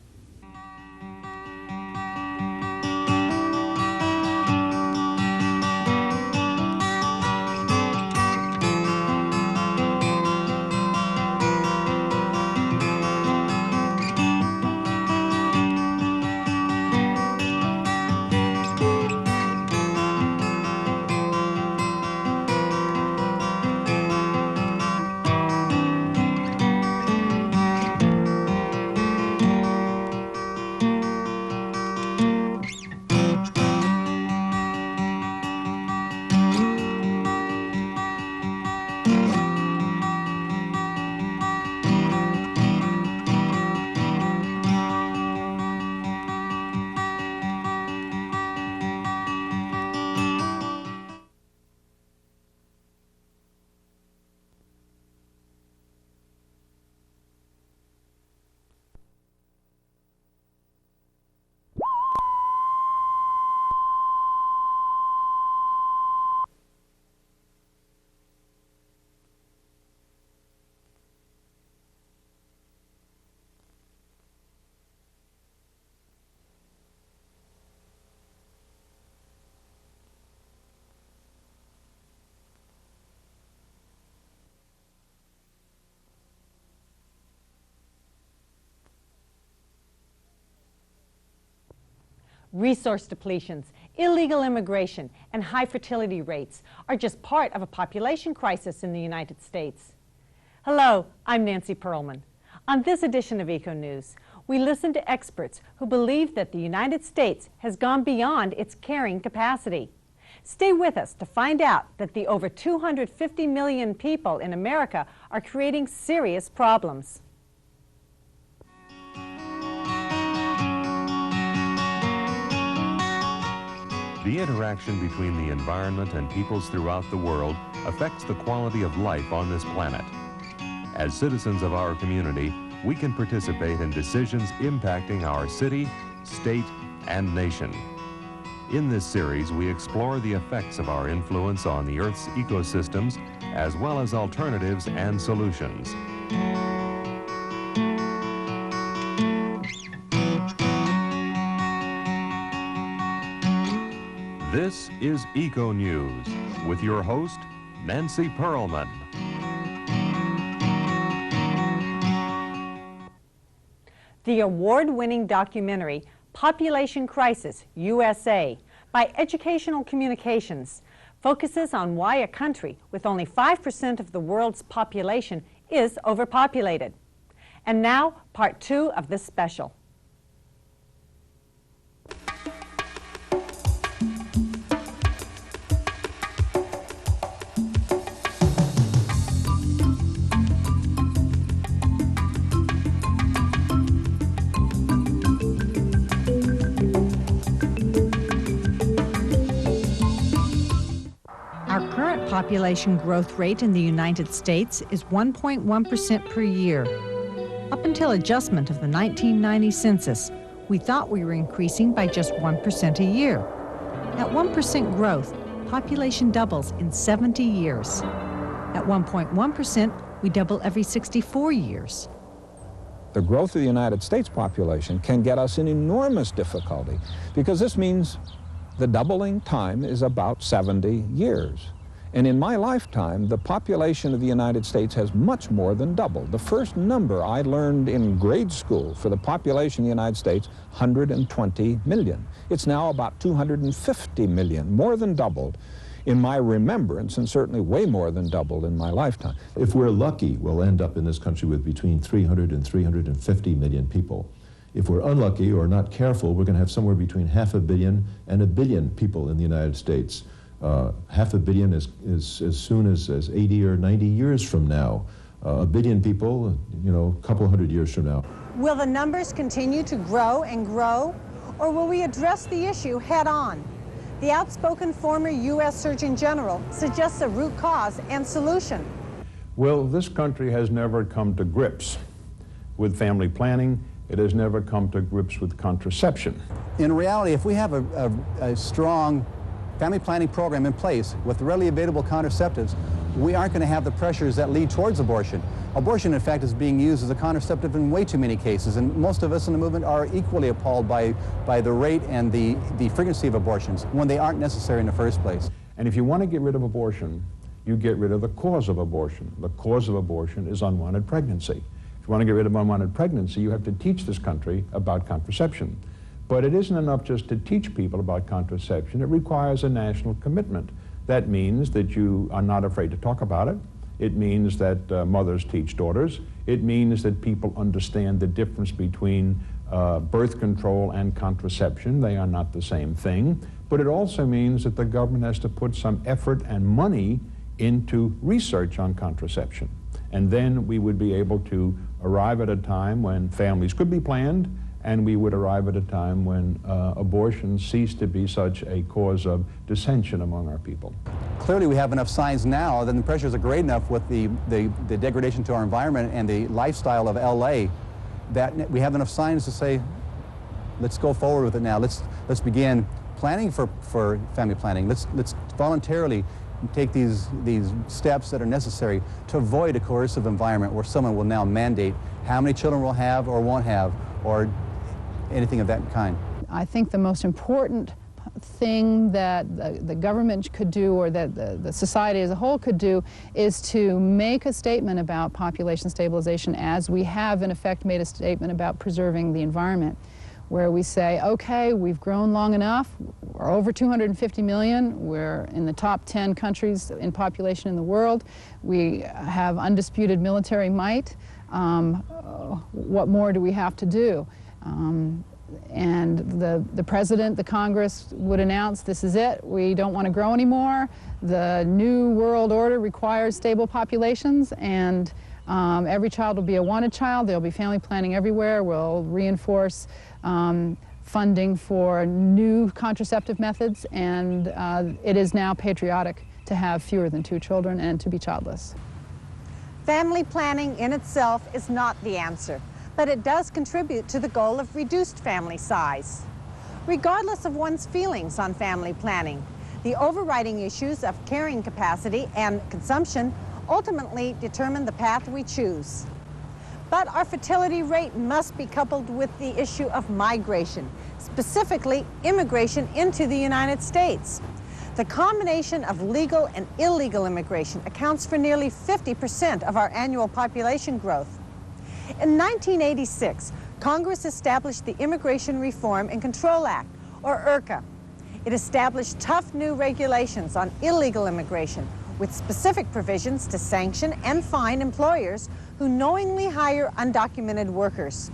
Resource depletions, illegal immigration, and high fertility rates are just part of a population crisis in the United States. Hello, I'm Nancy Perlman. On this edition of Eco News, we listen to experts who believe that the United States has gone beyond its carrying capacity. Stay with us to find out that the over 250 million people in America are creating serious problems. The interaction between the environment and peoples throughout the world affects the quality of life on this planet. As citizens of our community, we can participate in decisions impacting our city, state, and nation. In this series, we explore the effects of our influence on the Earth's ecosystems, as well as alternatives and solutions. This is Eco News with your host, Nancy Perlman. The award-winning documentary, Population Crisis, USA, by Educational Communications, focuses on why a country with only 5% of the world's population is overpopulated. And now, part 2 of this special. Population growth rate in the United States is 1.1% per year. Up until adjustment of the 1990 census, we thought we were increasing by just 1% a year. At 1% growth, population doubles in 70 years. At 1.1%, we double every 64 years. The growth of the United States population can get us in enormous difficulty because this means the doubling time is about 70 years. And in my lifetime, the population of the United States has much more than doubled. The first number I learned in grade school for the population of the United States, 120 million. It's now about 250 million, more than doubled in my remembrance, and certainly way more than doubled in my lifetime. If we're lucky, we'll end up in this country with between 300 and 350 million people. If we're unlucky or not careful, we're going to have somewhere between 500 million and 1 billion people in the United States. 500 million is as soon as 80 or 90 years from now. 1 billion people, a couple hundred years from now. Will the numbers continue to grow and grow, or will we address the issue head on? the outspoken former U.S. Surgeon General suggests a root cause and solution. Well, this country has never come to grips with family planning. It has never come to grips with contraception. In reality, if we have a strong family planning program in place with readily available contraceptives, we aren't going to have the pressures that lead towards abortion. Abortion, in fact, is being used as a contraceptive in way too many cases, and most of us in the movement are equally appalled by the rate and the frequency of abortions when they aren't necessary in the first place. And if you want to get rid of abortion, you get rid of the cause of abortion. The cause of abortion is unwanted pregnancy. If you want to get rid of unwanted pregnancy, you have to teach this country about contraception. But it isn't enough just to teach people about contraception. It requires a national commitment. That means that you are not afraid to talk about it. It means that mothers teach daughters. It means that people understand the difference between birth control and contraception. They are not the same thing. But it also means that the government has to put some effort and money into research on contraception. And then we would be able to arrive at a time when families could be planned, and we would arrive at a time when abortion ceased to be such a cause of dissension among our people. Clearly we have enough signs now that the pressures are great enough with the degradation to our environment and the lifestyle of LA that we have enough signs to say, let's go forward with it now. Let's begin planning for family planning. Let's voluntarily take these steps that are necessary to avoid a coercive environment where someone will now mandate how many children we'll have or won't have or anything of that kind. I think the most important thing that the government could do, or that the society as a whole could do, is to make a statement about population stabilization, as we have in effect made a statement about preserving the environment, where we say, okay, we've grown long enough, we're over 250 million, we're in the top 10 countries in population in the world, we have undisputed military might, what more do we have to do? And the President, the Congress would announce, this is it, we don't want to grow anymore, the new world order requires stable populations, and every child will be a wanted child, there'll be family planning everywhere, we'll reinforce funding for new contraceptive methods, and it is now patriotic to have fewer than 2 children and to be childless. Family planning in itself is not the answer, but it does contribute to the goal of reduced family size. Regardless of one's feelings on family planning, the overriding issues of carrying capacity and consumption ultimately determine the path we choose. But our fertility rate must be coupled with the issue of migration, specifically immigration into the United States. The combination of legal and illegal immigration accounts for nearly 50% of our annual population growth. In 1986, Congress established the Immigration Reform and Control Act, or IRCA. It established tough new regulations on illegal immigration, with specific provisions to sanction and fine employers who knowingly hire undocumented workers.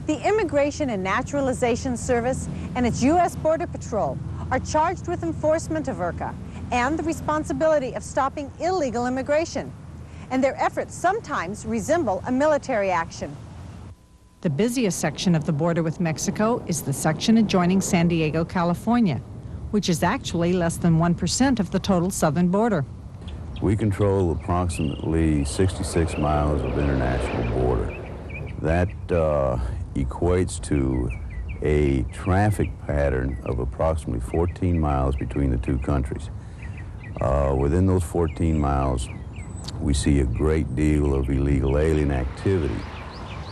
The Immigration and Naturalization Service and its U.S. Border Patrol are charged with enforcement of IRCA and the responsibility of stopping illegal immigration, and their efforts sometimes resemble a military action. The busiest section of the border with Mexico is the section adjoining San Diego, California, which is actually less than 1% of the total southern border. We control approximately 66 miles of international border. That equates to a traffic pattern of approximately 14 miles between the two countries. Within those 14 miles, we see a great deal of illegal alien activity.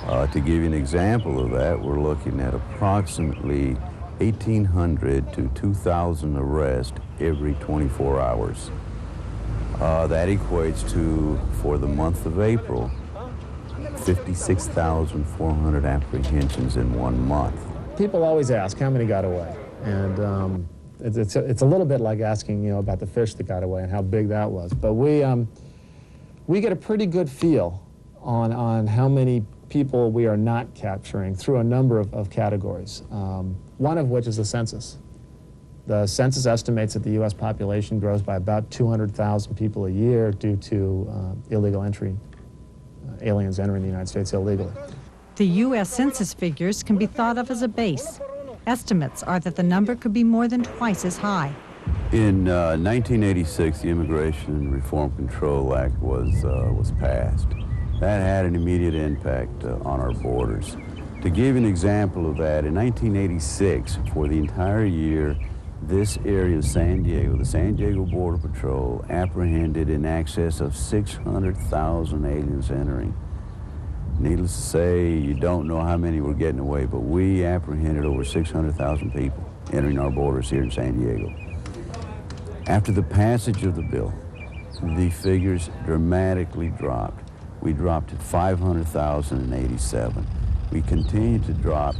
To give you an example of that, we're looking at approximately 1,800 to 2,000 arrests every 24 hours. That equates to, for the month of April, 56,400 apprehensions in 1 month. People always ask how many got away, and it's a little bit like asking, about the fish that got away and how big that was. But we get a pretty good feel on how many people we are not capturing through a number of categories, one of which is the census. The census estimates that the U.S. population grows by about 200,000 people a year due to illegal entry, aliens entering the United States illegally. The U.S. Census figures can be thought of as a base. Estimates are that the number could be more than twice as high. In 1986, the Immigration and Reform Control Act was passed. That had an immediate impact on our borders. To give an example of that, in 1986, for the entire year, this area of San Diego, the San Diego Border Patrol, apprehended in excess of 600,000 aliens entering. Needless to say, you don't know how many were getting away, but we apprehended over 600,000 people entering our borders here in San Diego. After the passage of the bill, the figures dramatically dropped. We dropped at 500,000 in 87. We continued to drop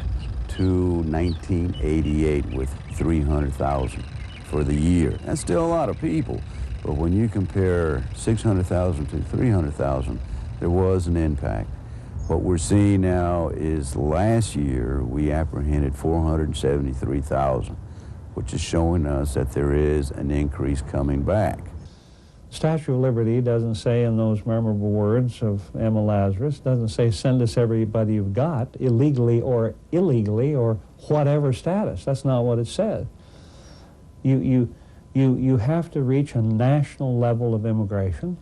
to 1988 with 300,000 for the year. That's still a lot of people, but when you compare 600,000 to 300,000, there was an impact. What we're seeing now is last year we apprehended 473,000, which is showing us that there is an increase coming back. Statue of Liberty doesn't say in those memorable words of Emma Lazarus, doesn't say send us everybody you've got, illegally or illegally or whatever status. That's not what it says. You have to reach a national level of immigration.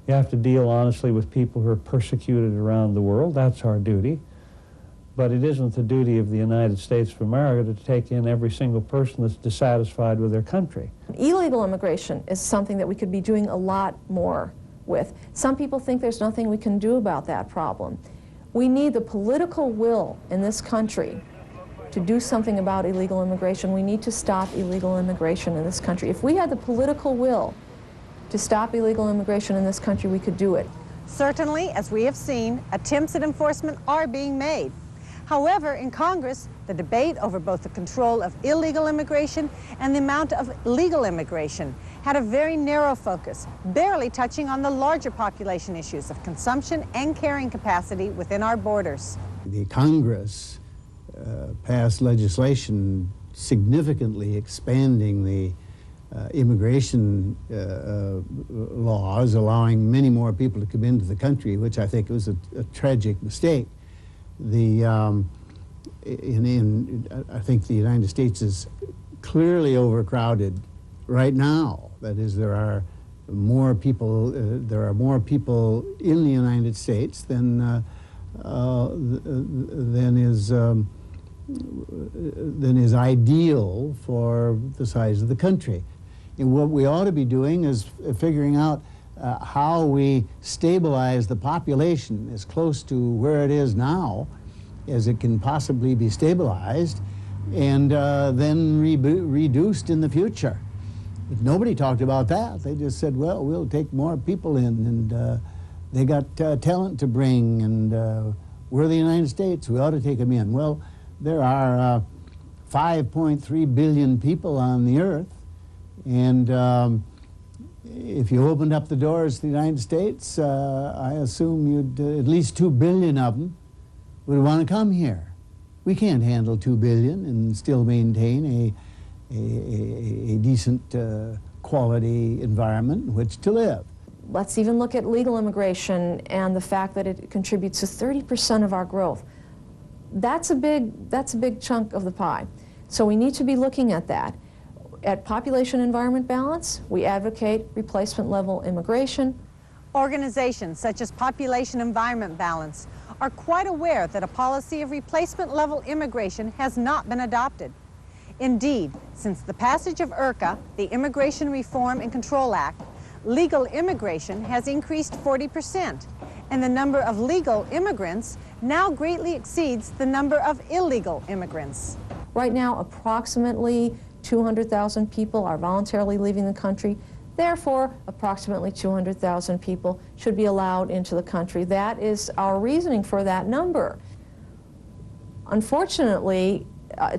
You have to deal honestly with people who are persecuted around the world. That's our duty. But it isn't the duty of the United States of America to take in every single person that's dissatisfied with their country. Illegal immigration is something that we could be doing a lot more with. Some people think there's nothing we can do about that problem. We need the political will in this country to do something about illegal immigration. We need to stop illegal immigration in this country. If we had the political will to stop illegal immigration in this country, we could do it. Certainly, as we have seen, attempts at enforcement are being made. However, in Congress, the debate over both the control of illegal immigration and the amount of legal immigration had a very narrow focus, barely touching on the larger population issues of consumption and carrying capacity within our borders. The Congress passed legislation significantly expanding the immigration laws, allowing many more people to come into the country, which I think was a tragic mistake. I think the United States is clearly overcrowded right now. That is, there are more people in the United States than is ideal for the size of the country. And what we ought to be doing is figuring out how we stabilize the population as close to where it is now as it can possibly be stabilized, and then reduced in the future. But nobody talked about that. They just said, well, we'll take more people in, and they got talent to bring, and we're the United States, we ought to take them in. Well, there are 5.3 billion people on the earth, and if you opened up the doors to the United States, I assume you'd at least 2 billion of them would want to come here. We can't handle 2 billion and still maintain a decent quality environment in which to live. Let's even look at legal immigration and the fact that it contributes to 30% of our growth. That's a big chunk of the pie. So we need to be looking at that. At population-environment balance, we advocate replacement-level immigration. Organizations such as Population Environment Balance are quite aware that a policy of replacement-level immigration has not been adopted. Indeed, since the passage of IRCA, the Immigration Reform and Control Act, legal immigration has increased 40%, and the number of legal immigrants now greatly exceeds the number of illegal immigrants. Right now, approximately 200,000 people are voluntarily leaving the country. Therefore, approximately 200,000 people should be allowed into the country. That is our reasoning for that number. Unfortunately,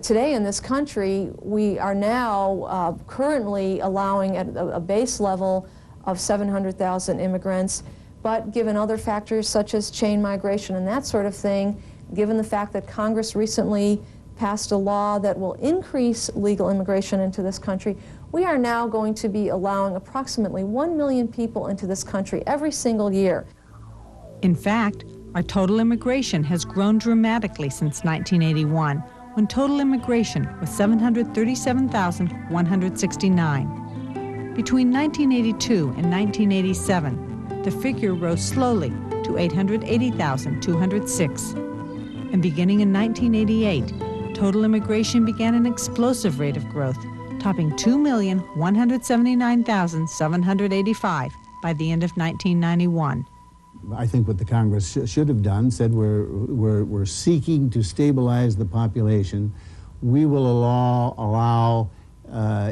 today in this country, we are now currently allowing at a base level of 700,000 immigrants, but given other factors such as chain migration and that sort of thing, given the fact that Congress recently passed a law that will increase legal immigration into this country, we are now going to be allowing approximately 1 million people into this country every single year. In fact, our total immigration has grown dramatically since 1981, when total immigration was 737,169. Between 1982 and 1987, the figure rose slowly to 880,206. And beginning in 1988, total immigration began an explosive rate of growth, topping 2,179,785 by the end of 1991. I think what the Congress should have done, said we're seeking to stabilize the population. We will allow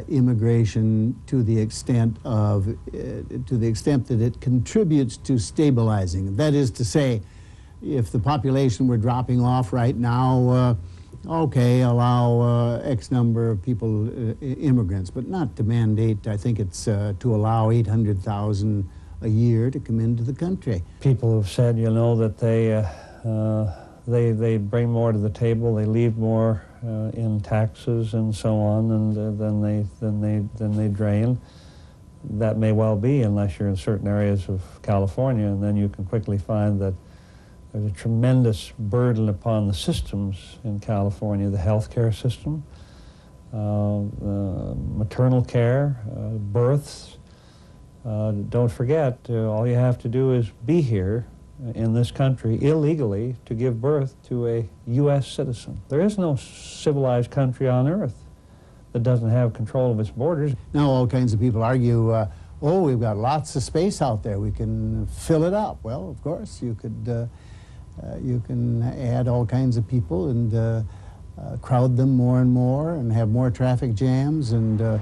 immigration to the extent that it contributes to stabilizing. That is to say, if the population were dropping off right now, okay, allow X number of people, immigrants, but not to mandate. I think it's to allow 800,000 a year to come into the country. People have said, you know, that they bring more to the table, they leave more in taxes and so on, and than they drain. That may well be, unless you're in certain areas of California, and then you can quickly find that there's a tremendous burden upon the systems in California, the healthcare system, maternal care, births. Don't forget, all you have to do is be here in this country illegally to give birth to a U.S. citizen. There is no civilized country on earth that doesn't have control of its borders. Now all kinds of people argue, oh, we've got lots of space out there, we can fill it up. Well, of course, you can add all kinds of people and crowd them more and more and have more traffic jams and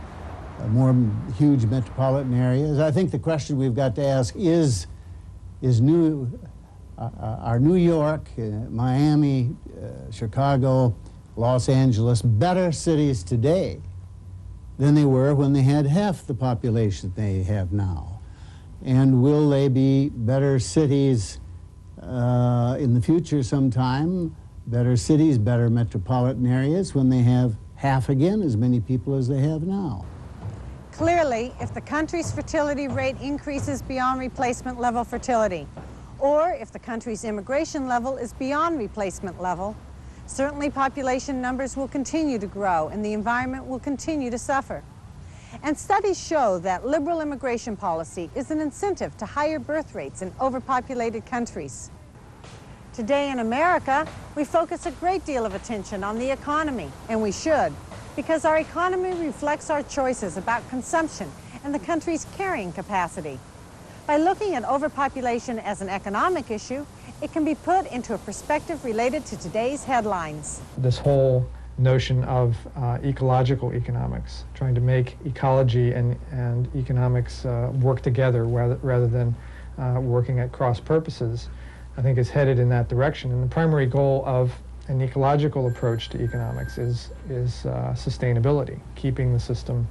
more huge metropolitan areas. I think the question we've got to ask is are New York, Miami, Chicago, Los Angeles better cities today than they were when they had half the population they have now? And will they be better cities in the future sometime, better cities, better metropolitan areas when they have half again as many people as they have now? Clearly, if the country's fertility rate increases beyond replacement level fertility, or if the country's immigration level is beyond replacement level, certainly population numbers will continue to grow and the environment will continue to suffer. And studies show that liberal immigration policy is an incentive to higher birth rates in overpopulated countries. Today in America, we focus a great deal of attention on the economy, and we should, because our economy reflects our choices about consumption and the country's carrying capacity. By looking at overpopulation as an economic issue, it can be put into a perspective related to today's headlines. This whole notion of ecological economics, trying to make ecology and economics work together rather than working at cross purposes, I think is headed in that direction. And the primary goal of an ecological approach to economics is sustainability, keeping the system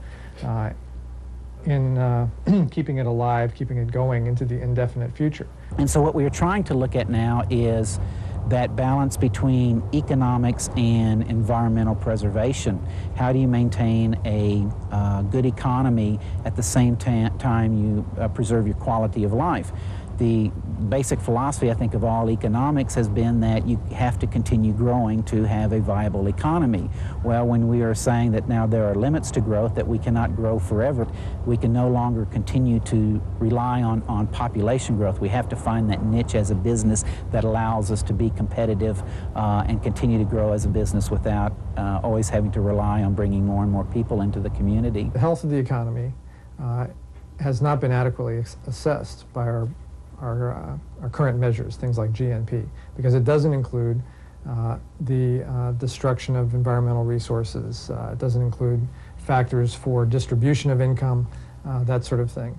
keeping it alive, keeping it going into the indefinite future. And so what we are trying to look at now is that balance between economics and environmental preservation. How do you maintain a good economy at the same time you preserve your quality of life? The basic philosophy, I think, of all economics has been that you have to continue growing to have a viable economy. Well, when we are saying that now there are limits to growth, that we cannot grow forever, we can no longer continue to rely on population growth. We have to find that niche as a business that allows us to be competitive and continue to grow as a business without always having to rely on bringing more and more people into the community. The health of the economy has not been adequately assessed by our current measures, things like GNP, because it doesn't include the destruction of environmental resources. It doesn't include factors for distribution of income, that sort of thing.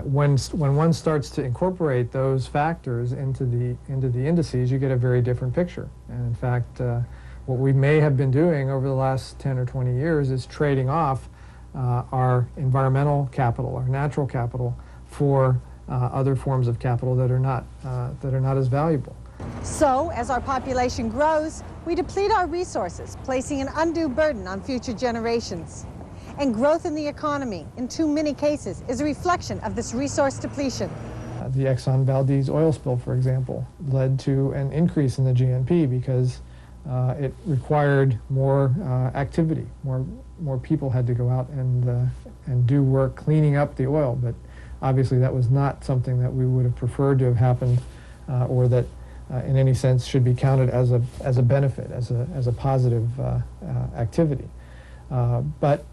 When one starts to incorporate those factors into the indices, you get a very different picture. And in fact, what we may have been doing over the last 10 or 20 years is trading off our environmental capital, our natural capital, for other forms of capital that are not as valuable. So, as our population grows, we deplete our resources, placing an undue burden on future generations. And growth in the economy, in too many cases, is a reflection of this resource depletion. The Exxon Valdez oil spill, for example, led to an increase in the GNP because it required more activity. More people had to go out and do work cleaning up the oil, but obviously that was not something that we would have preferred to have happened, or that in any sense should be counted as a benefit, as a positive activity. But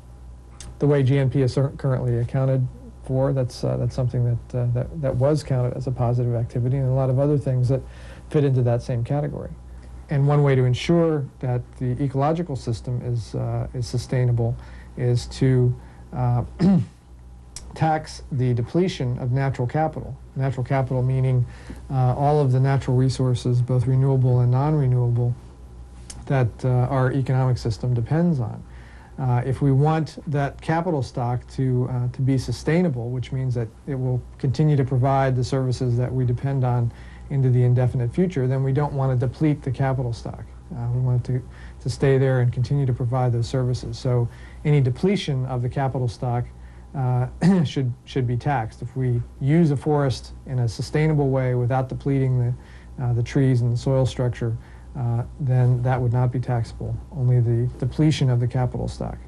the way GNP is currently accounted for, that's something that was counted as a positive activity, and a lot of other things that fit into that same category. And one way to ensure that the ecological system is sustainable is to tax the depletion of natural capital. Natural capital meaning all of the natural resources, both renewable and non-renewable, that our economic system depends on. If we want that capital stock to be sustainable, which means that it will continue to provide the services that we depend on into the indefinite future, then we don't want to deplete the capital stock. We want it to stay there and continue to provide those services. So any depletion of the capital stock should be taxed. If we use a forest in a sustainable way without depleting the trees and the soil structure, then that would not be taxable, only the depletion of the capital stock.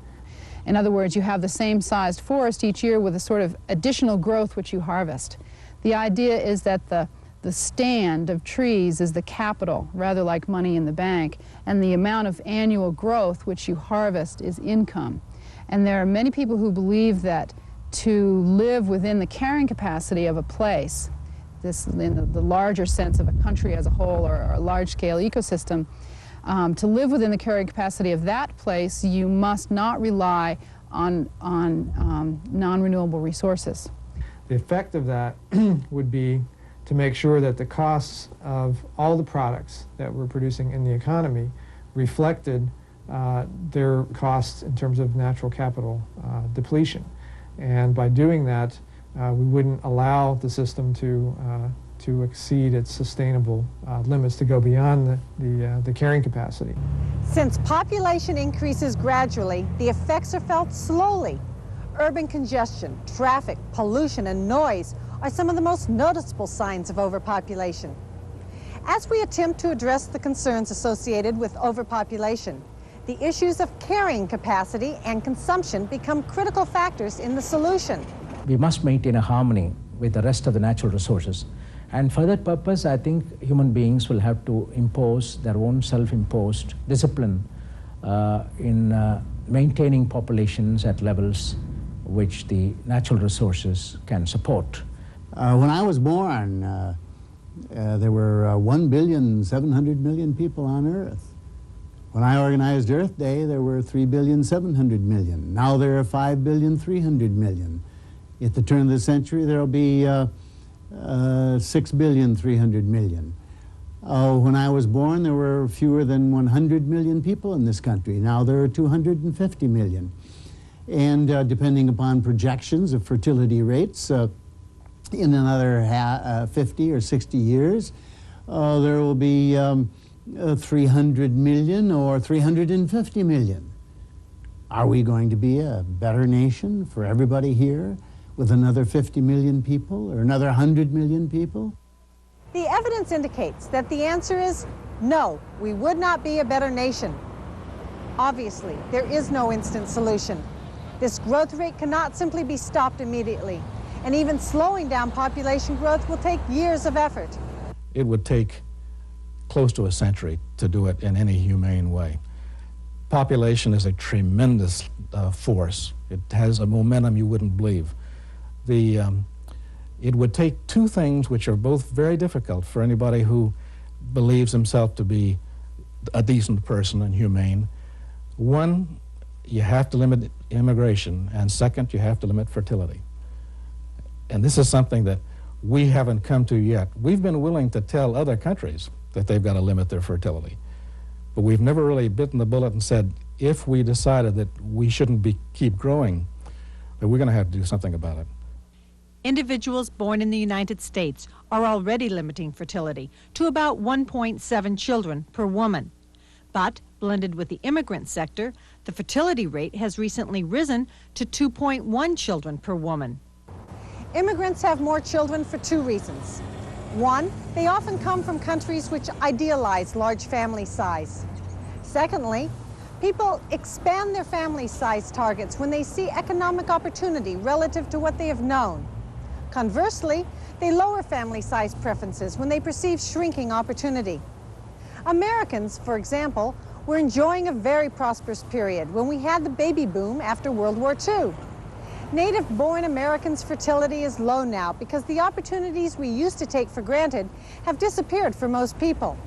In other words, you have the same sized forest each year with a sort of additional growth which you harvest. The idea is that the stand of trees is the capital, rather like money in the bank, and the amount of annual growth which you harvest is income. And there are many people who believe that to live within the carrying capacity of a place, this in the larger sense of a country as a whole or a large-scale ecosystem, to live within the carrying capacity of that place, you must not rely on non-renewable resources. The effect of that would be to make sure that the costs of all the products that we're producing in the economy reflected their costs in terms of natural capital depletion. And by doing that, we wouldn't allow the system to exceed its sustainable limits, to go beyond the carrying capacity. Since population increases gradually, the effects are felt slowly. Urban congestion, traffic, pollution, and noise are some of the most noticeable signs of overpopulation. As we attempt to address the concerns associated with overpopulation, the issues of carrying capacity and consumption become critical factors in the solution. We must maintain a harmony with the rest of the natural resources. And for that purpose, I think human beings will have to impose their own self-imposed discipline in maintaining populations at levels which the natural resources can support. When I was born, there were 1,700,000,000 people on Earth. When I organized Earth Day, there were 3,700,000,000. Now there are 5,300,000,000. At the turn of the century, there will be 6,300,000,000. When I was born, there were fewer than 100 million people in this country. Now there are 250 million. And depending upon projections of fertility rates, in another 50 or 60 years, there will be 300 million or 350 million. Are we going to be a better nation for everybody here with another 50 million people or another 100 million people? The evidence indicates that the answer is no, we would not be a better nation. Obviously, there is no instant solution. This growth rate cannot simply be stopped immediately, and even slowing down population growth will take years of effort. It would take close to a century to do it in any humane way. Population is a tremendous force. It has a momentum you wouldn't believe. It would take two things which are both very difficult for anybody who believes himself to be a decent person and humane. One, you have to limit immigration, and second, you have to limit fertility. And this is something that we haven't come to yet. We've been willing to tell other countries that they've got to limit their fertility, but we've never really bitten the bullet and said, if we decided that we shouldn't keep growing, that we're going to have to do something about it. Individuals born in the United States are already limiting fertility to about 1.7 children per woman. But blended with the immigrant sector, the fertility rate has recently risen to 2.1 children per woman. Immigrants have more children for two reasons. One, they often come from countries which idealize large family size. Secondly, people expand their family size targets when they see economic opportunity relative to what they have known. Conversely, they lower family size preferences when they perceive shrinking opportunity. Americans, for example, were enjoying a very prosperous period when we had the baby boom after World War II. Native-born Americans' fertility is low now because the opportunities we used to take for granted have disappeared for most people.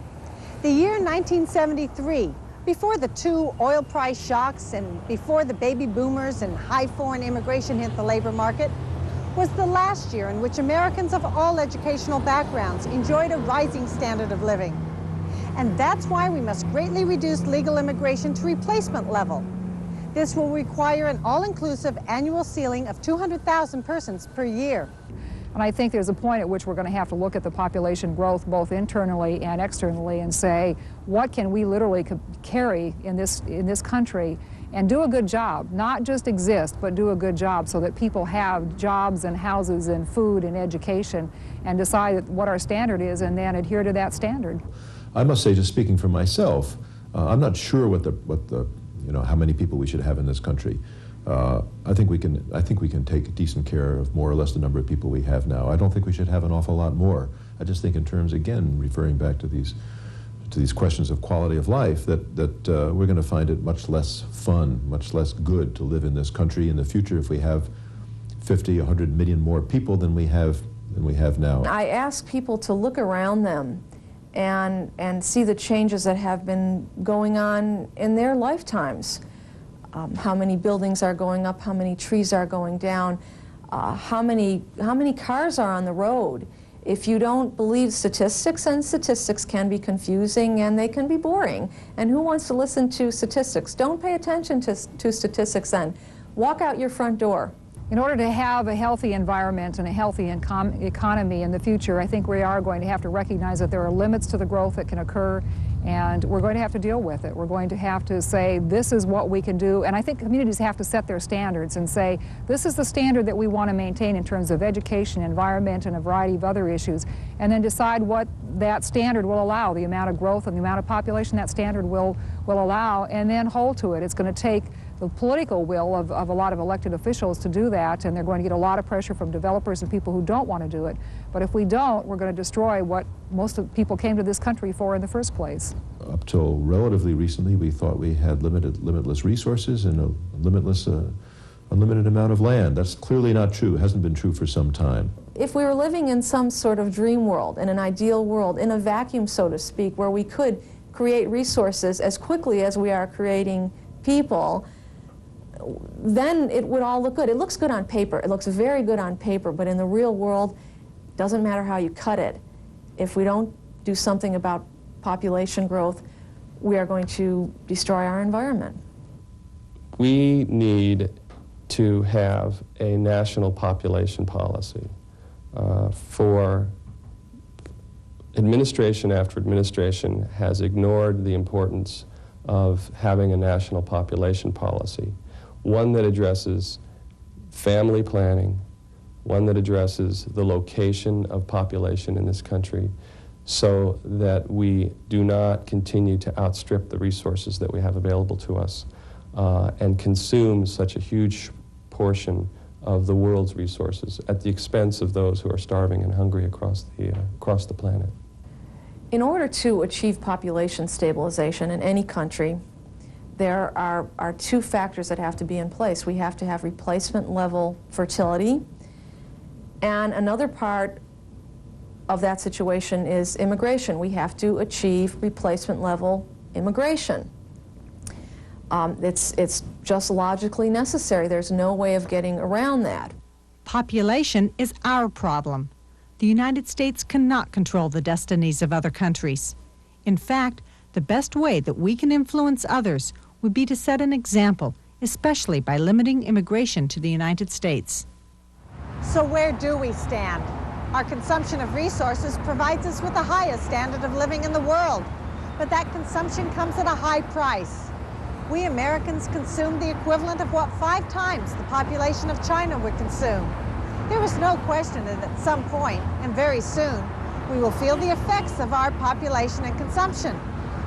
The year 1973, before the two oil price shocks and before the baby boomers and high foreign immigration hit the labor market, was the last year in which Americans of all educational backgrounds enjoyed a rising standard of living. And that's why we must greatly reduce legal immigration to replacement level. This will require an all-inclusive annual ceiling of 200,000 persons per year. And I think there's a point at which we're going to have to look at the population growth both internally and externally and say, what can we literally carry in this country and do a good job, not just exist, but do a good job so that people have jobs and houses and food and education, and decide what our standard is and then adhere to that standard. I must say, just speaking for myself, I'm not sure how many people we should have in this country. I think we can take decent care of more or less the number of people we have now. I don't think we should have an awful lot more. I just think in terms, again, referring back to these questions of quality of life, that we're going to find it much less fun, much less good to live in this country in the future if we have 50, 100 million more people than we have now. I ask people to look around them and see the changes that have been going on in their lifetimes. How many buildings are going up, how many trees are going down, how many cars are on the road. If you don't believe statistics, and statistics can be confusing and they can be boring, and who wants to listen to statistics? Don't pay attention to statistics then. Walk out your front door. In order to have a healthy environment and a healthy economy in the future, I think we are going to have to recognize that there are limits to the growth that can occur, and we're going to have to deal with it. We're going to have to say, this is what we can do, and I think communities have to set their standards and say, this is the standard that we want to maintain in terms of education, environment, and a variety of other issues, and then decide what that standard will allow, the amount of growth and the amount of population that standard will allow, and then hold to it. It's going to take the political will of a lot of elected officials to do that, and they're going to get a lot of pressure from developers and people who don't want to do it. But if we don't, we're going to destroy what most of the people came to this country for in the first place. Up till relatively recently, we thought we had limitless resources and a unlimited amount of land. That's clearly not true. It hasn't been true for some time. If we were living in some sort of dream world, in an ideal world, in a vacuum, so to speak, where we could create resources as quickly as we are creating people, then it would all look good. It looks good on paper. It looks very good on paper, but in the real world, it doesn't matter how you cut it. If we don't do something about population growth, we are going to destroy our environment. We need to have a national population policy. For administration after administration has ignored the importance of having a national population policy. One that addresses family planning, one that addresses the location of population in this country, so that we do not continue to outstrip the resources that we have available to us and consume such a huge portion of the world's resources at the expense of those who are starving and hungry across the planet. In order to achieve population stabilization in any country, there are two factors that have to be in place. We have to have replacement level fertility, and another part of that situation is immigration. We have to achieve replacement level immigration. It's just logically necessary. There's no way of getting around that. Population is our problem. The United States cannot control the destinies of other countries. In fact, the best way that we can influence others would be to set an example, especially by limiting immigration to the United States. So where do we stand? Our consumption of resources provides us with the highest standard of living in the world, but that consumption comes at a high price. We Americans consume the equivalent of what 5 times the population of China would consume. There is no question that at some point, and very soon, we will feel the effects of our population and consumption.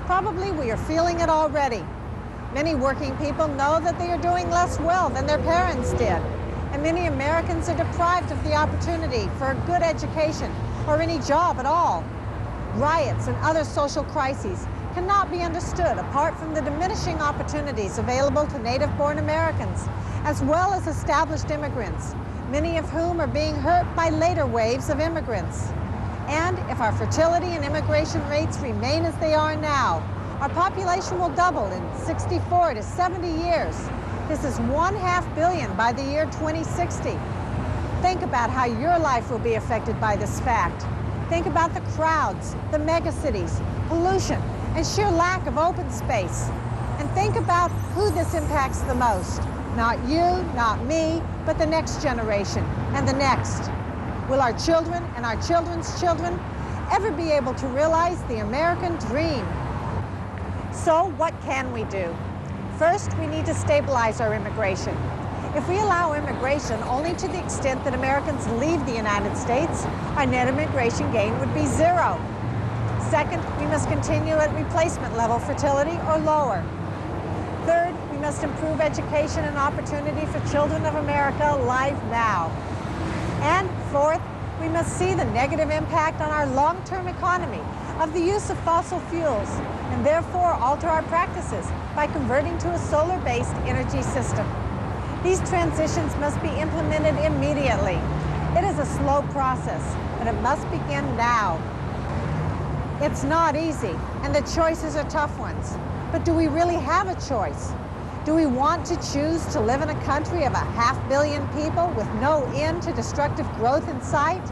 Probably we are feeling it already. Many working people know that they are doing less well than their parents did. And many Americans are deprived of the opportunity for a good education or any job at all. Riots and other social crises cannot be understood apart from the diminishing opportunities available to native-born Americans, as well as established immigrants, many of whom are being hurt by later waves of immigrants. And if our fertility and immigration rates remain as they are now, our population will double in 64 to 70 years. This is 1/2 billion by the year 2060. Think about how your life will be affected by this fact. Think about the crowds, the megacities, pollution, and sheer lack of open space. And think about who this impacts the most. Not you, not me, but the next generation and the next. Will our children and our children's children ever be able to realize the American dream? So what can we do? First, we need to stabilize our immigration. If we allow immigration only to the extent that Americans leave the United States, our net immigration gain would be zero. Second, we must continue at replacement level fertility or lower. Third, we must improve education and opportunity for children of America live now. And fourth, we must see the negative impact on our long-term economy of the use of fossil fuels, and therefore alter our practices by converting to a solar-based energy system. These transitions must be implemented immediately. It is a slow process, but it must begin now. It's not easy, and the choices are tough ones. But do we really have a choice? Do we want to choose to live in a country of 500 million people with no end to destructive growth in sight?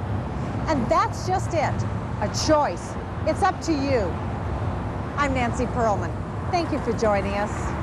And that's just it, a choice. It's up to you. I'm Nancy Pearlman. Thank you for joining us.